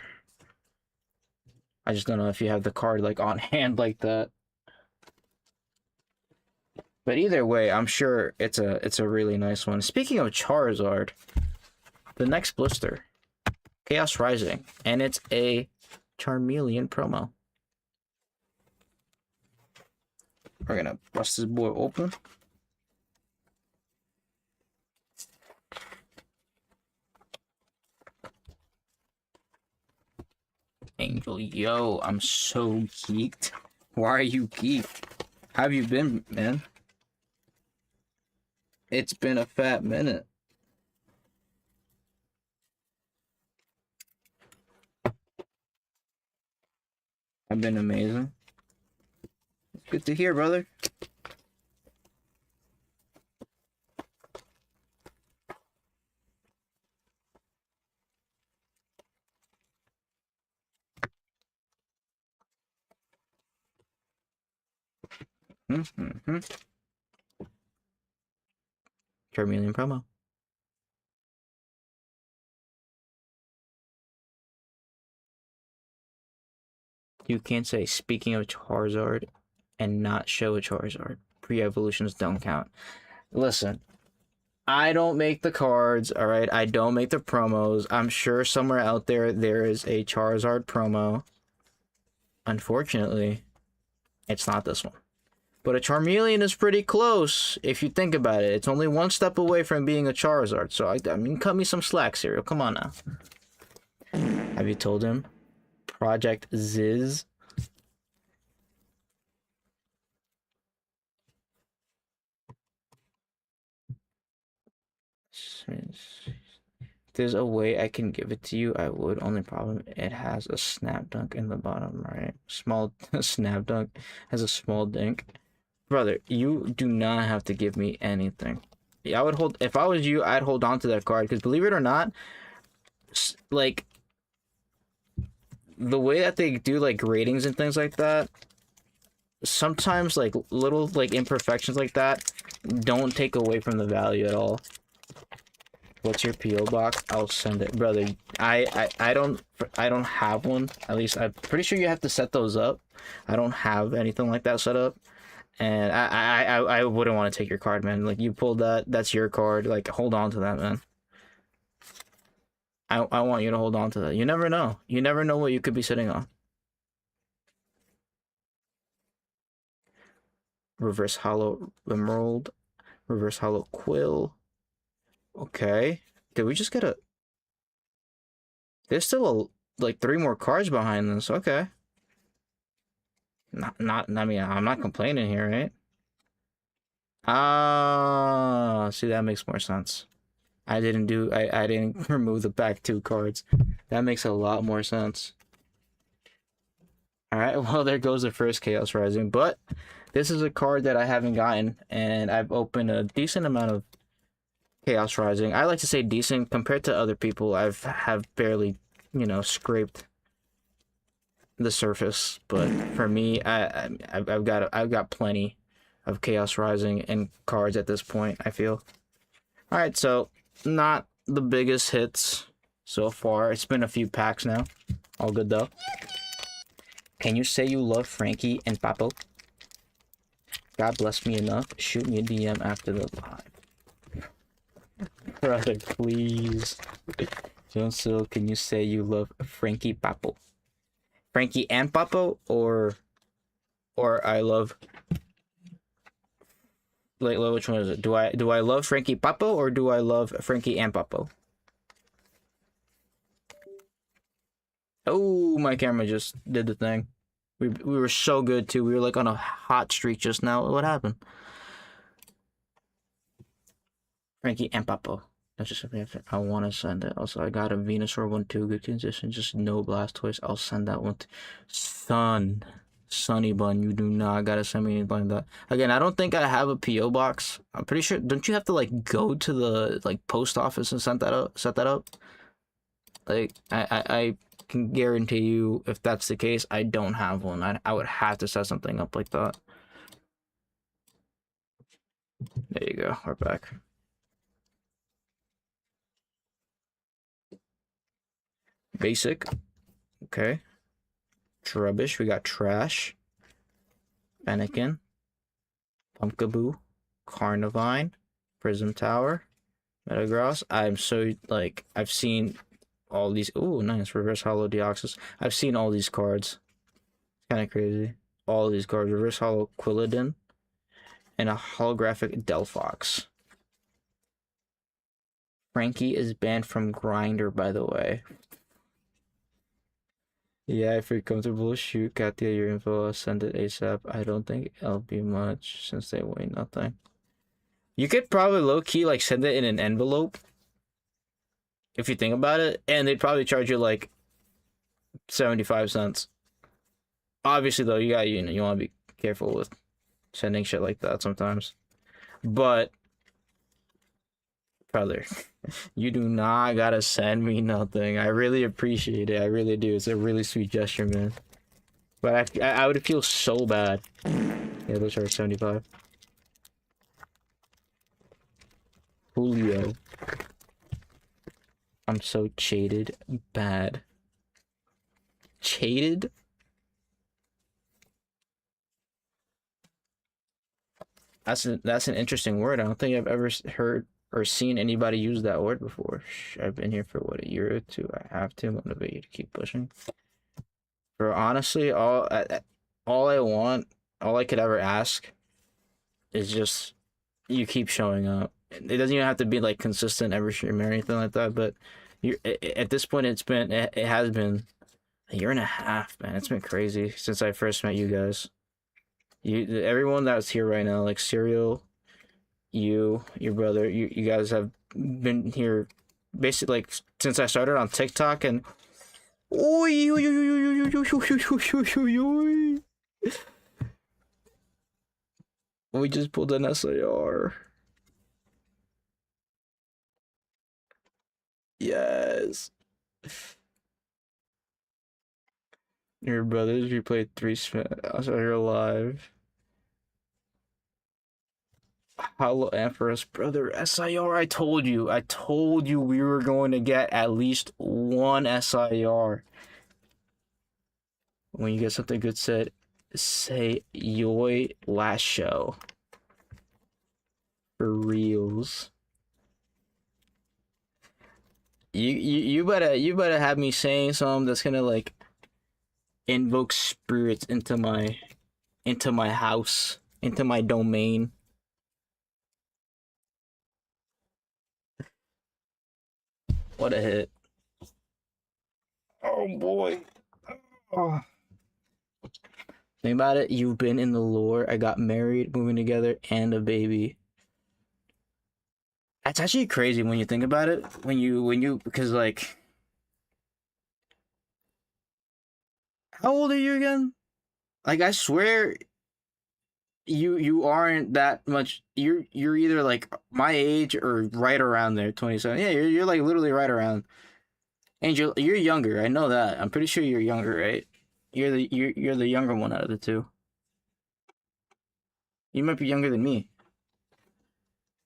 I just don't know if you have the card like on hand like that. But either way, I'm sure it's a really nice one. Speaking of Charizard, the next blister, Chaos Rising, and it's a Charmeleon promo. We're gonna bust this boy open. Angel, yo, I'm so geeked. Why are you geeked? How have you been, man? It's been a fat minute. I've been amazing. It's good to hear, brother. Charmeleon promo. You can't say speaking of Charizard and not show a Charizard. Pre-evolutions don't count. Listen, I don't make the cards, all right? I don't make the promos. I'm sure somewhere out there is a Charizard promo. Unfortunately, it's not this one. But a Charmeleon is pretty close if you think about it. It's only one step away from being a Charizard. So, I mean, cut me some slack, Serial. Come on now. Have you told him? Project Ziz. If there's a way I can give it to you, I would. Only problem, it has a snap dunk in the bottom right. Small snap dunk has a small dink. Brother, you do not have to give me anything. I would hold. If I was you, I'd hold on to that card because believe it or not, like the way that they do like ratings and things like that, sometimes like little like imperfections like that don't take away from the value at all. What's your PO box? I'll send it, brother. I don't have one. At least I'm pretty sure you have to set those up. I don't have anything like that set up, and I wouldn't want to take your card, man. Like you pulled that, that's your card. Like hold on to that, man. I want you to hold on to that. You never know. You never know what you could be sitting on. Reverse Hollow Emerald, Reverse Hollow Quill. Okay. Did we just get a... There's still like 3 more cards behind this. Okay. I mean, I'm not complaining here, right? Ah, see, that makes more sense. I didn't remove the back 2 cards. That makes a lot more sense. All right, well, there goes the first Chaos Rising, but this is a card that I haven't gotten, and I've opened a decent amount of Chaos Rising. I like to say decent compared to other people. Have barely, you know, scraped the surface, but for me, I've got plenty of Chaos Rising and cards at this point, I feel. All right, so not the biggest hits so far. It's been a few packs now. All good though. Can you say you love Frankie and Papo? God bless me enough. Shoot me a DM after the live. Brother, please. John Sill, can you say you love Frankie Papo? Frankie and Papo, or I love, like, which one is it? Do I love Frankie Papo, or do I love Frankie and Papo? Oh, my camera just did the thing. We were so good too. We were like on a hot streak just now. What happened? Frankie and Papo. That's just something I want to send it. Also, I got a Venusaur one too. Good condition. Just no Blastoise. I'll send that one. Sunny Bun, you do not gotta send me anything like that. Again, I don't think I have a PO box. I'm pretty sure. Don't you have to like go to the like post office and set that up? Like I can guarantee you, if that's the case, I don't have one. I would have to set something up like that. There you go. We're back. Basic. Okay. Trubbish. We got Trash. Fennekin. Pumpkaboo. Carnivine. Prism Tower. Metagross. I'm so, like, I've seen all these. Oh, nice. Reverse Hollow Deoxys. I've seen all these cards. It's kind of crazy. All these cards. Reverse Hollow Quilladin. And a holographic Delphox. Frankie is banned from Grinder, by the way. Yeah, if you're comfortable, shoot Katia your info. I'll send it ASAP. I don't think it'll be much since they weigh nothing. You could probably low-key like send it in an envelope if you think about it, and they'd probably charge you like 75 cents. Obviously, though, you want to be careful with sending shit like that sometimes. But brother, you do not gotta send me nothing. I really appreciate it. I really do. It's a really sweet gesture, man. But I would feel so bad. Yeah, those are 75. Julio. I'm so jaded. Bad. Jaded? That's an interesting word. I don't think I've ever heard or seen anybody use that word before. I've been here for what, a year or two. I have to motivate you to keep pushing. For honestly, all I want, all I could ever ask is just you keep showing up. It doesn't even have to be like consistent every stream or anything like that, but at this point it has been a year and a half, man. It's been crazy since I first met you guys. Everyone that's here right now, like Serial, your brother, you guys have been here basically like since I started on TikTok, and we just pulled an SAR. Yes. Your brothers, you played three so you're alive. Hollow Empress, brother, SIR, I told you. I told you we were going to get at least one SIR. When you get something good said, say Yoi last show. For reals. You better have me saying something that's gonna like invoke spirits into my house, into my domain. What a hit. Oh boy. Oh. Think about it, you've been in the lore. I got married, moving together, and a baby. That's actually crazy when you think about it. Because like, how old are you again? Like, I swear, you aren't that much. You're either like my age or right around there, 27. Yeah, you're like literally right around. Angel, you're younger. I know that. I'm pretty sure you're younger, right? You're the younger one out of the two. You might be younger than me.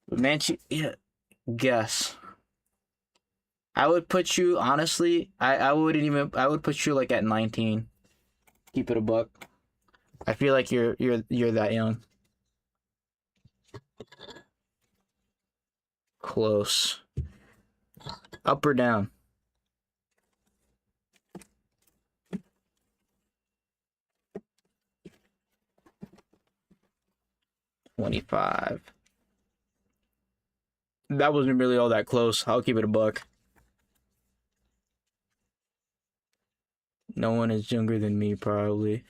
But man, yeah, guess. I would put you honestly. I wouldn't even. I would put you like at 19. Keep it a buck. I feel like you're that young. Close. Up or down? 25. That wasn't really all that close. I'll keep it a buck. No one is younger than me, probably.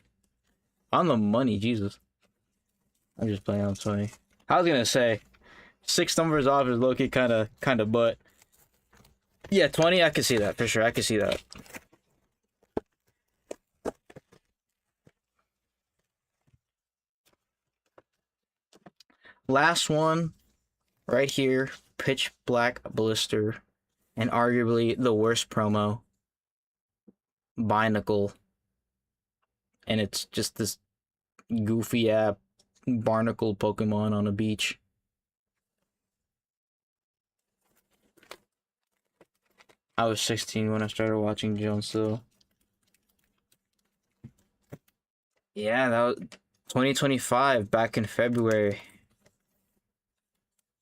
On the money, Jesus. I'm just playing on 20. I was gonna say, 6 numbers off is low-key kind of, but yeah, 20. I can see that for sure. I can see that. Last one, right here, Pitch Black Blister, and arguably the worst promo, Binacle, and it's just this goofy app barnacle Pokemon on a beach. I was 16 when I started watching Jones, though. Yeah, that was 2025, back in February.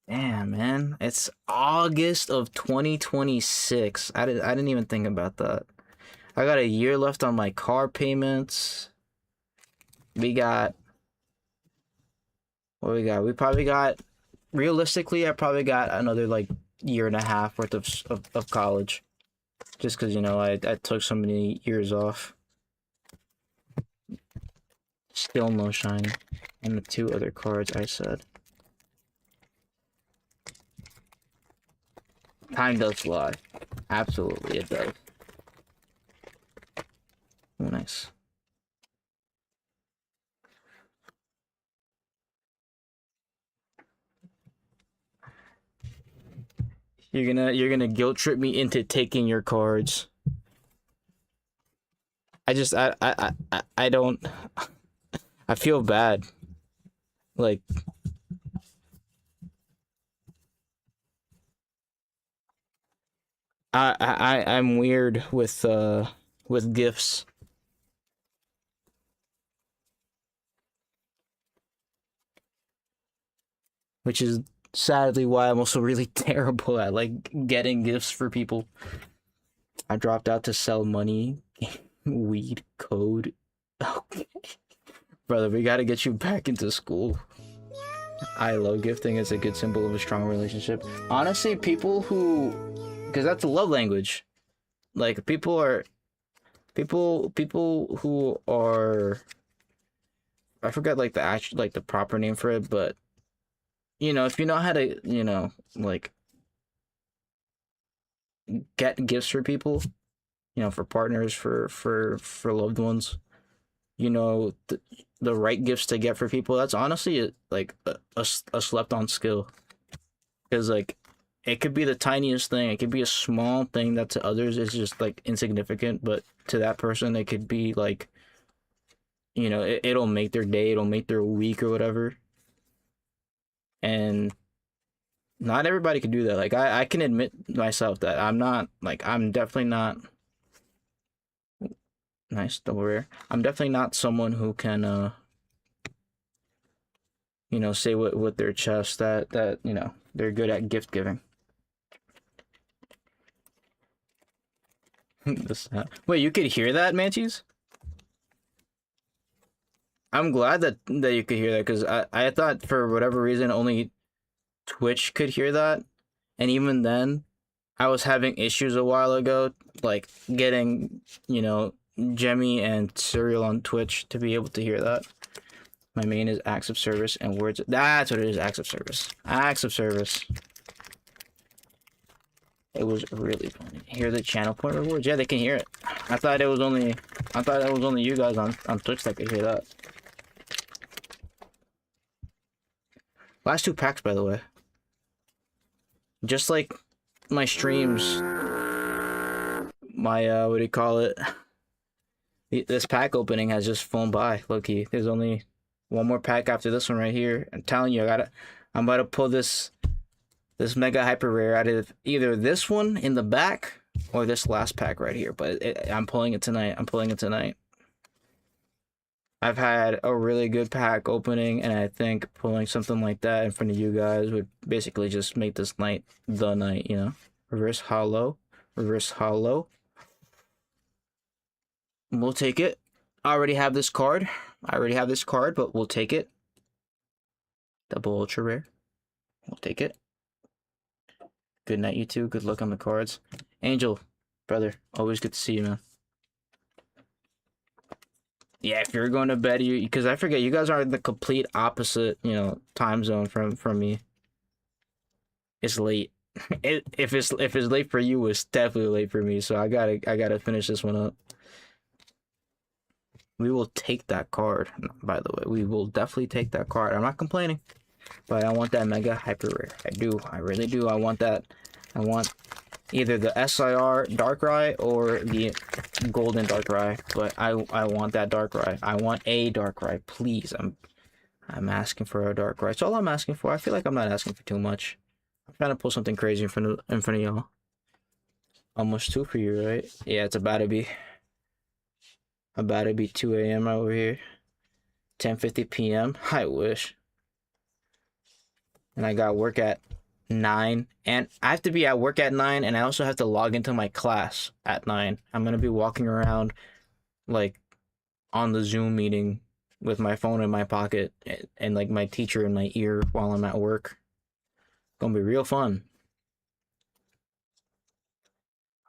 Damn, man. It's August of 2026. I didn't even think about that. I got a year left on my car payments. We got... What we got? We probably got... Realistically, I probably got another, like, year and a half worth of college. Just because, you know, I took so many years off. Still no shiny. And the 2 other cards I said. Time does fly. Absolutely, it does. Oh, nice. You're gonna guilt trip me into taking your cards. I don't. I feel bad. Like, I'm weird with gifts. Which is sadly why I'm also really terrible at like getting gifts for people. I dropped out to sell money, weed, code. Okay. Brother, we gotta get you back into school. I love gifting. It's a good symbol of a strong relationship. Honestly, people who, because that's a love language. Like people who are, I forget like the actual like the proper name for it, but you know, if you know how to, you know, like get gifts for people, you know, for partners, for loved ones, you know, the right gifts to get for people. That's honestly like a slept on skill, because like it could be the tiniest thing. It could be a small thing that to others is just like insignificant, but to that person it could be like, you know, it'll make their day, it'll make their week or whatever. And not everybody can do that. Like I can admit myself that I'm definitely not nice double rare. I'm definitely not someone who can you know, say with their chest that you know they're good at gift giving. Wait, you could hear that, Manchies? I'm glad that you could hear that because I thought for whatever reason only Twitch could hear that, and even then, I was having issues a while ago, like getting, you know, Jemmy and Serial on Twitch to be able to hear that. My main is acts of service and words. That's what it is, acts of service. Acts of service. It was really funny. Hear the channel point rewards? Yeah, they can hear it. I thought it was only you guys on Twitch that could hear that. Last 2 packs, by the way. Just like my streams, my what do you call it? This pack opening has just flown by, low-key. There's only one more pack after this one right here. I'm telling you, I'm about to pull this mega hyper rare out of either this one in the back or this last pack right here. But I'm pulling it tonight. I'm pulling it tonight. I've had a really good pack opening, and I think pulling something like that in front of you guys would basically just make this night the night, you know? Reverse hollow. Reverse hollow. We'll take it. I already have this card. But we'll take it. Double ultra rare. We'll take it. Good night, you two. Good luck on the cards. Angel, brother, always good to see you, man. Yeah, if you're going to bed, because I forget, you guys are in the complete opposite, you know, time zone from me. It's late. If it's late for you, it's definitely late for me. So I gotta finish this one up. We will take that card, by the way. We will definitely take that card. I'm not complaining, but I want that mega hyper rare. I do. I really do. I want that. I want either the SIR Darkrai or the golden Darkrai, but I want that Darkrai. I want a Darkrai, please. I'm asking for a Darkrai. That's all I'm asking for. I feel like I'm not asking for too much. I'm trying to pull something crazy in front of y'all. Almost 2 for you, right? Yeah, it's about to be 2 a.m. over here. 10:50 p.m. I wish. And I got work at 9, and I have to be at work at 9, and I also have to log into my class at 9. I'm gonna be walking around like on the Zoom meeting with my phone in my pocket and like my teacher in my ear while I'm at work. Gonna be real fun.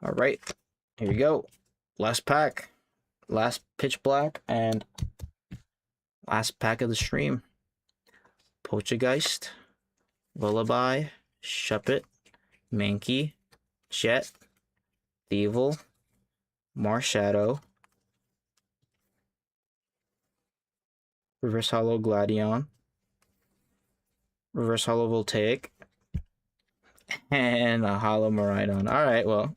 All right, here we go. Last pack, last pitch black, and last pack of the stream. Poltergeist, Lullaby, Shuppet, Mankey, Jet, Evil, Marshadow, Reverse Hollow Gladion, Reverse Hollow Voltaic, and a Hollow Maridon. Alright, well,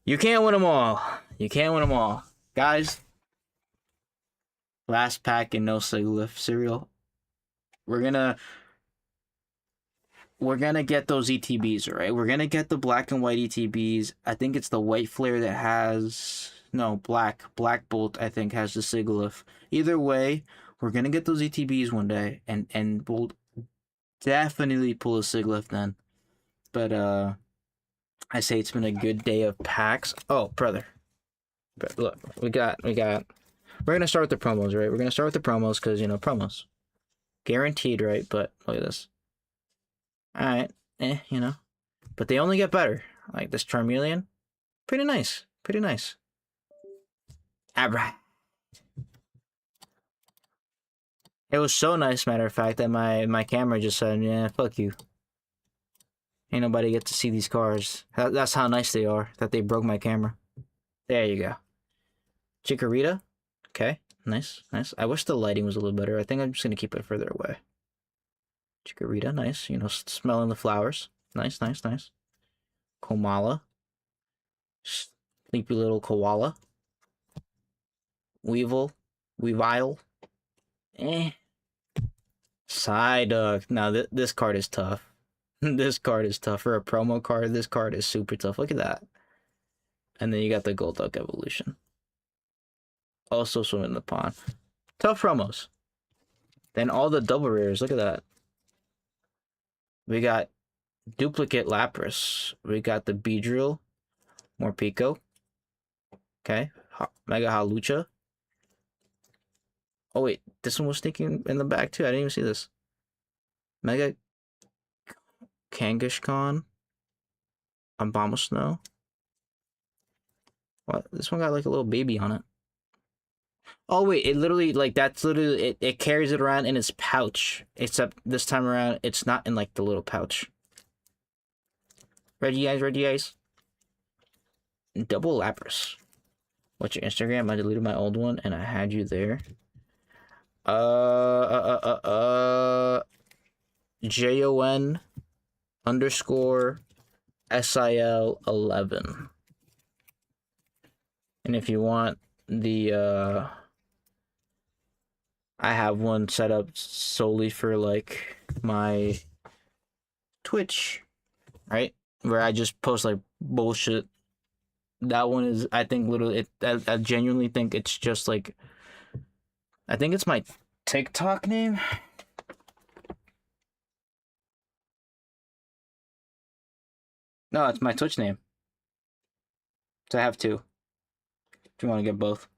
you can't win them all. You can't win them all. Guys, last pack and no Sigilyph cereal. We're gonna get those ETBs, all right? We're gonna get the black and white ETBs. I think it's the white flare that has black bolt. I think has the Sigilyph. Either way, we're gonna get those ETBs one day, and we'll definitely pull a Sigilyph then. But I say it's been a good day of packs. Oh, brother, but look, we're gonna start with the promos, right? We're gonna start with the promos because promos, guaranteed, right? But look at this. Alright, but they only get better. Like this Charmeleon, pretty nice. Alright. It was so nice, matter of fact, that my camera just said, yeah, fuck you. Ain't nobody get to see these cars. That's how nice they are, that they broke my camera. There you go. Chikorita. Okay, nice. I wish the lighting was a little better. I think I'm just gonna keep it further away. Chikorita, nice. Smelling the flowers. Nice, nice, nice. Komala. Sleepy little koala. Weevil. Weavile. Eh. Psyduck. Now, this card is tough. This card is tough. For a promo card, this card is super tough. Look at that. And then you got the Golduck evolution. Also swim in the pond. Tough promos. Then all the double rares. Look at that. We got duplicate Lapras. We got the Beedrill. Morpeko. Okay. Mega Halucha. Oh, wait. This one was sneaking in the back, too. I didn't even see this. Mega Kangaskhan. Abomasnow. What? This one got like a little baby on it. Oh, wait. It literally, like, that's literally, it carries it around in its pouch. Except this time around, it's not in, like, the little pouch. Ready, guys? Ready, guys? Double Lapras. What's your Instagram? I deleted my old one and I had you there. JON_SIL11. And if you want the I have one set up solely for like my Twitch, right? Where I just post like bullshit. That one is, I think, literally, I genuinely think it's just like, I think it's my TikTok name. No, it's my Twitch name. So I have two. If you want to get both,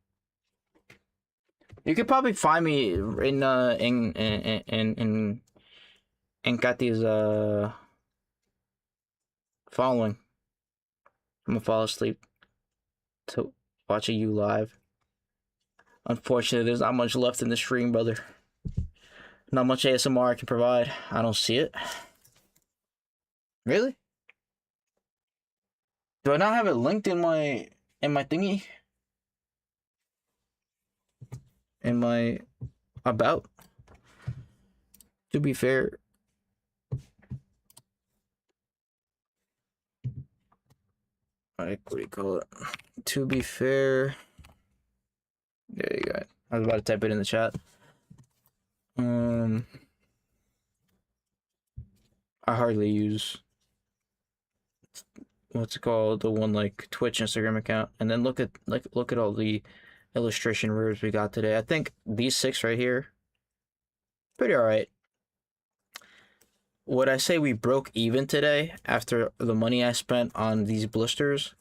you could probably find me in Kathy's following. I'm gonna fall asleep to watching you live. Unfortunately, there's not much left in the stream, brother. Not much ASMR I can provide. I don't see it. Really? Do I not have it linked in my thingy? In my about? To be fair, like, what do you call it? To be fair, there you go. I was about to type it in the chat. I hardly use, what's it called, the one like Twitch Instagram account. And then look at all the illustration rares we got today. I think these 6 right here, pretty alright. Would I say we broke even today after the money I spent on these blisters?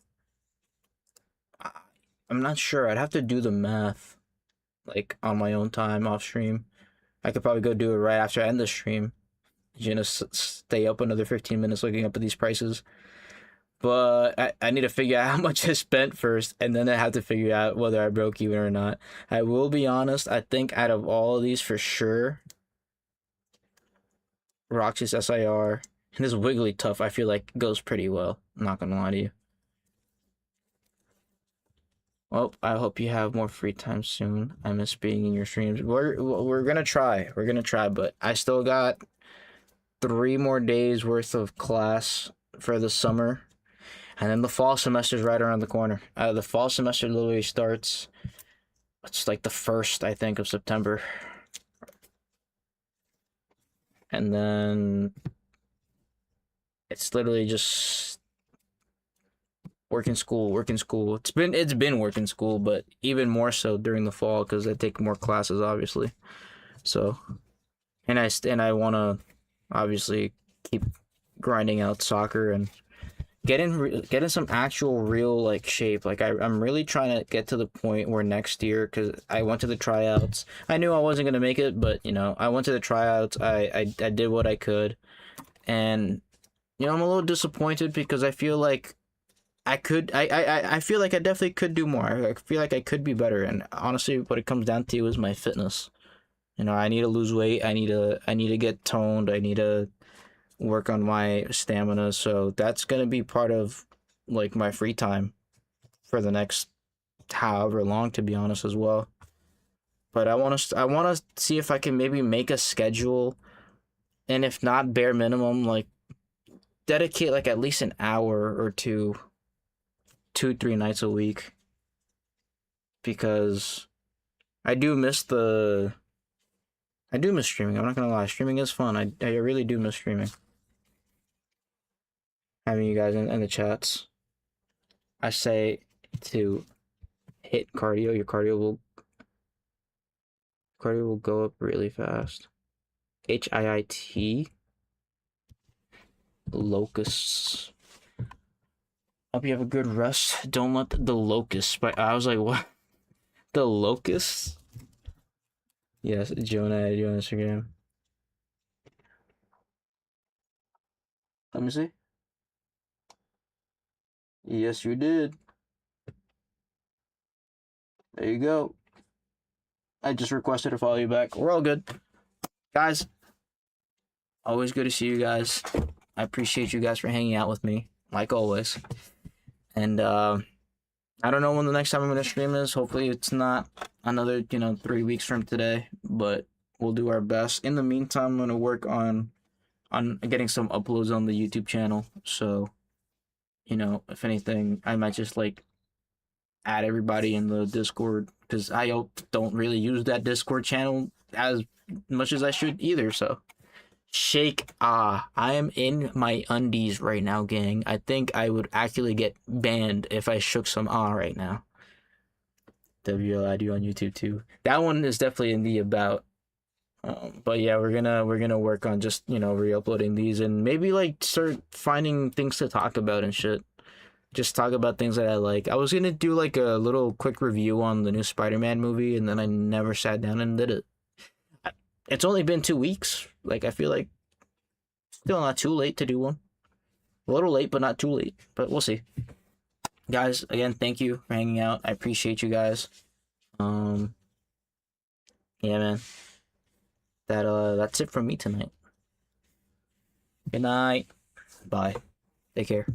I'm not sure. I'd have to do the math, like, on my own time off stream. I could probably go do it right after I end the stream. You know, stay up another 15 minutes looking up at these prices. But I need to figure out how much I spent first, and then I have to figure out whether I broke even or not. I will be honest, I think out of all of these, for sure, Roxas SIR and this Wigglytuff, I feel like goes pretty well. I'm not gonna lie to you. Well, I hope you have more free time soon. I miss being in your streams. We're gonna try. We're gonna try, but I still got 3 more days worth of class for the summer, and then the fall semester is right around the corner. The fall semester literally starts, it's like the 1st, I think, of September. And then it's literally just working school. It's been working school, but even more so during the fall because I take more classes, obviously. So, and I want to obviously keep grinding out soccer and get in some actual real like shape. Like I'm really trying to get to the point where next year, because I went to the tryouts. I knew I wasn't gonna make it, but you know, I went to the tryouts. I did what I could, and you know, I'm a little disappointed because I feel like I feel like I definitely could do more. I feel like I could be better, and honestly, what it comes down to is my fitness. You know, I need to lose weight. I need to get toned. I need to work on my stamina. So that's gonna be part of like my free time for the next however long, to be honest, as well. But I want to see if I can maybe make a schedule, and if not bare minimum, like dedicate like at least an hour or two, 3 nights a week, because I do miss streaming. I'm not gonna lie, streaming is fun. I really do miss streaming. Having you guys in the chats. I say to hit cardio. Your cardio will go up really fast. HIIT locusts. Hope you have a good rest. Don't let the locusts. But I was like, what? The locusts? Yes, Jonah, I do on Instagram. Let me see. Yes, you did. There you go. I just requested to follow you back. We're all good. Guys, always good to see you guys. I appreciate you guys for hanging out with me, like always. And I don't know when the next time I'm going to stream is. Hopefully it's not another, 3 weeks from today, but we'll do our best. In the meantime, I'm going to work on getting some uploads on the YouTube channel. So, if anything, I might just like add everybody in the Discord, because I don't really use that Discord channel as much as I should either. So shake I am in my undies right now, gang. I think I would actually get banned if I shook some right now. WLID on YouTube too. That one is definitely in the about. But yeah, we're gonna work on just re-uploading these, and maybe like start finding things to talk about and shit. Just talk about things that I like. I was gonna do like a little quick review on the new Spider-Man movie, and then I never sat down and did it. It's only been 2 weeks. Like, I feel like still not too late to do one. A little late, but not too late. But we'll see. Guys, again, thank you for hanging out. I appreciate you guys. Yeah, man. That's it from me tonight. Good night. Bye. Take care.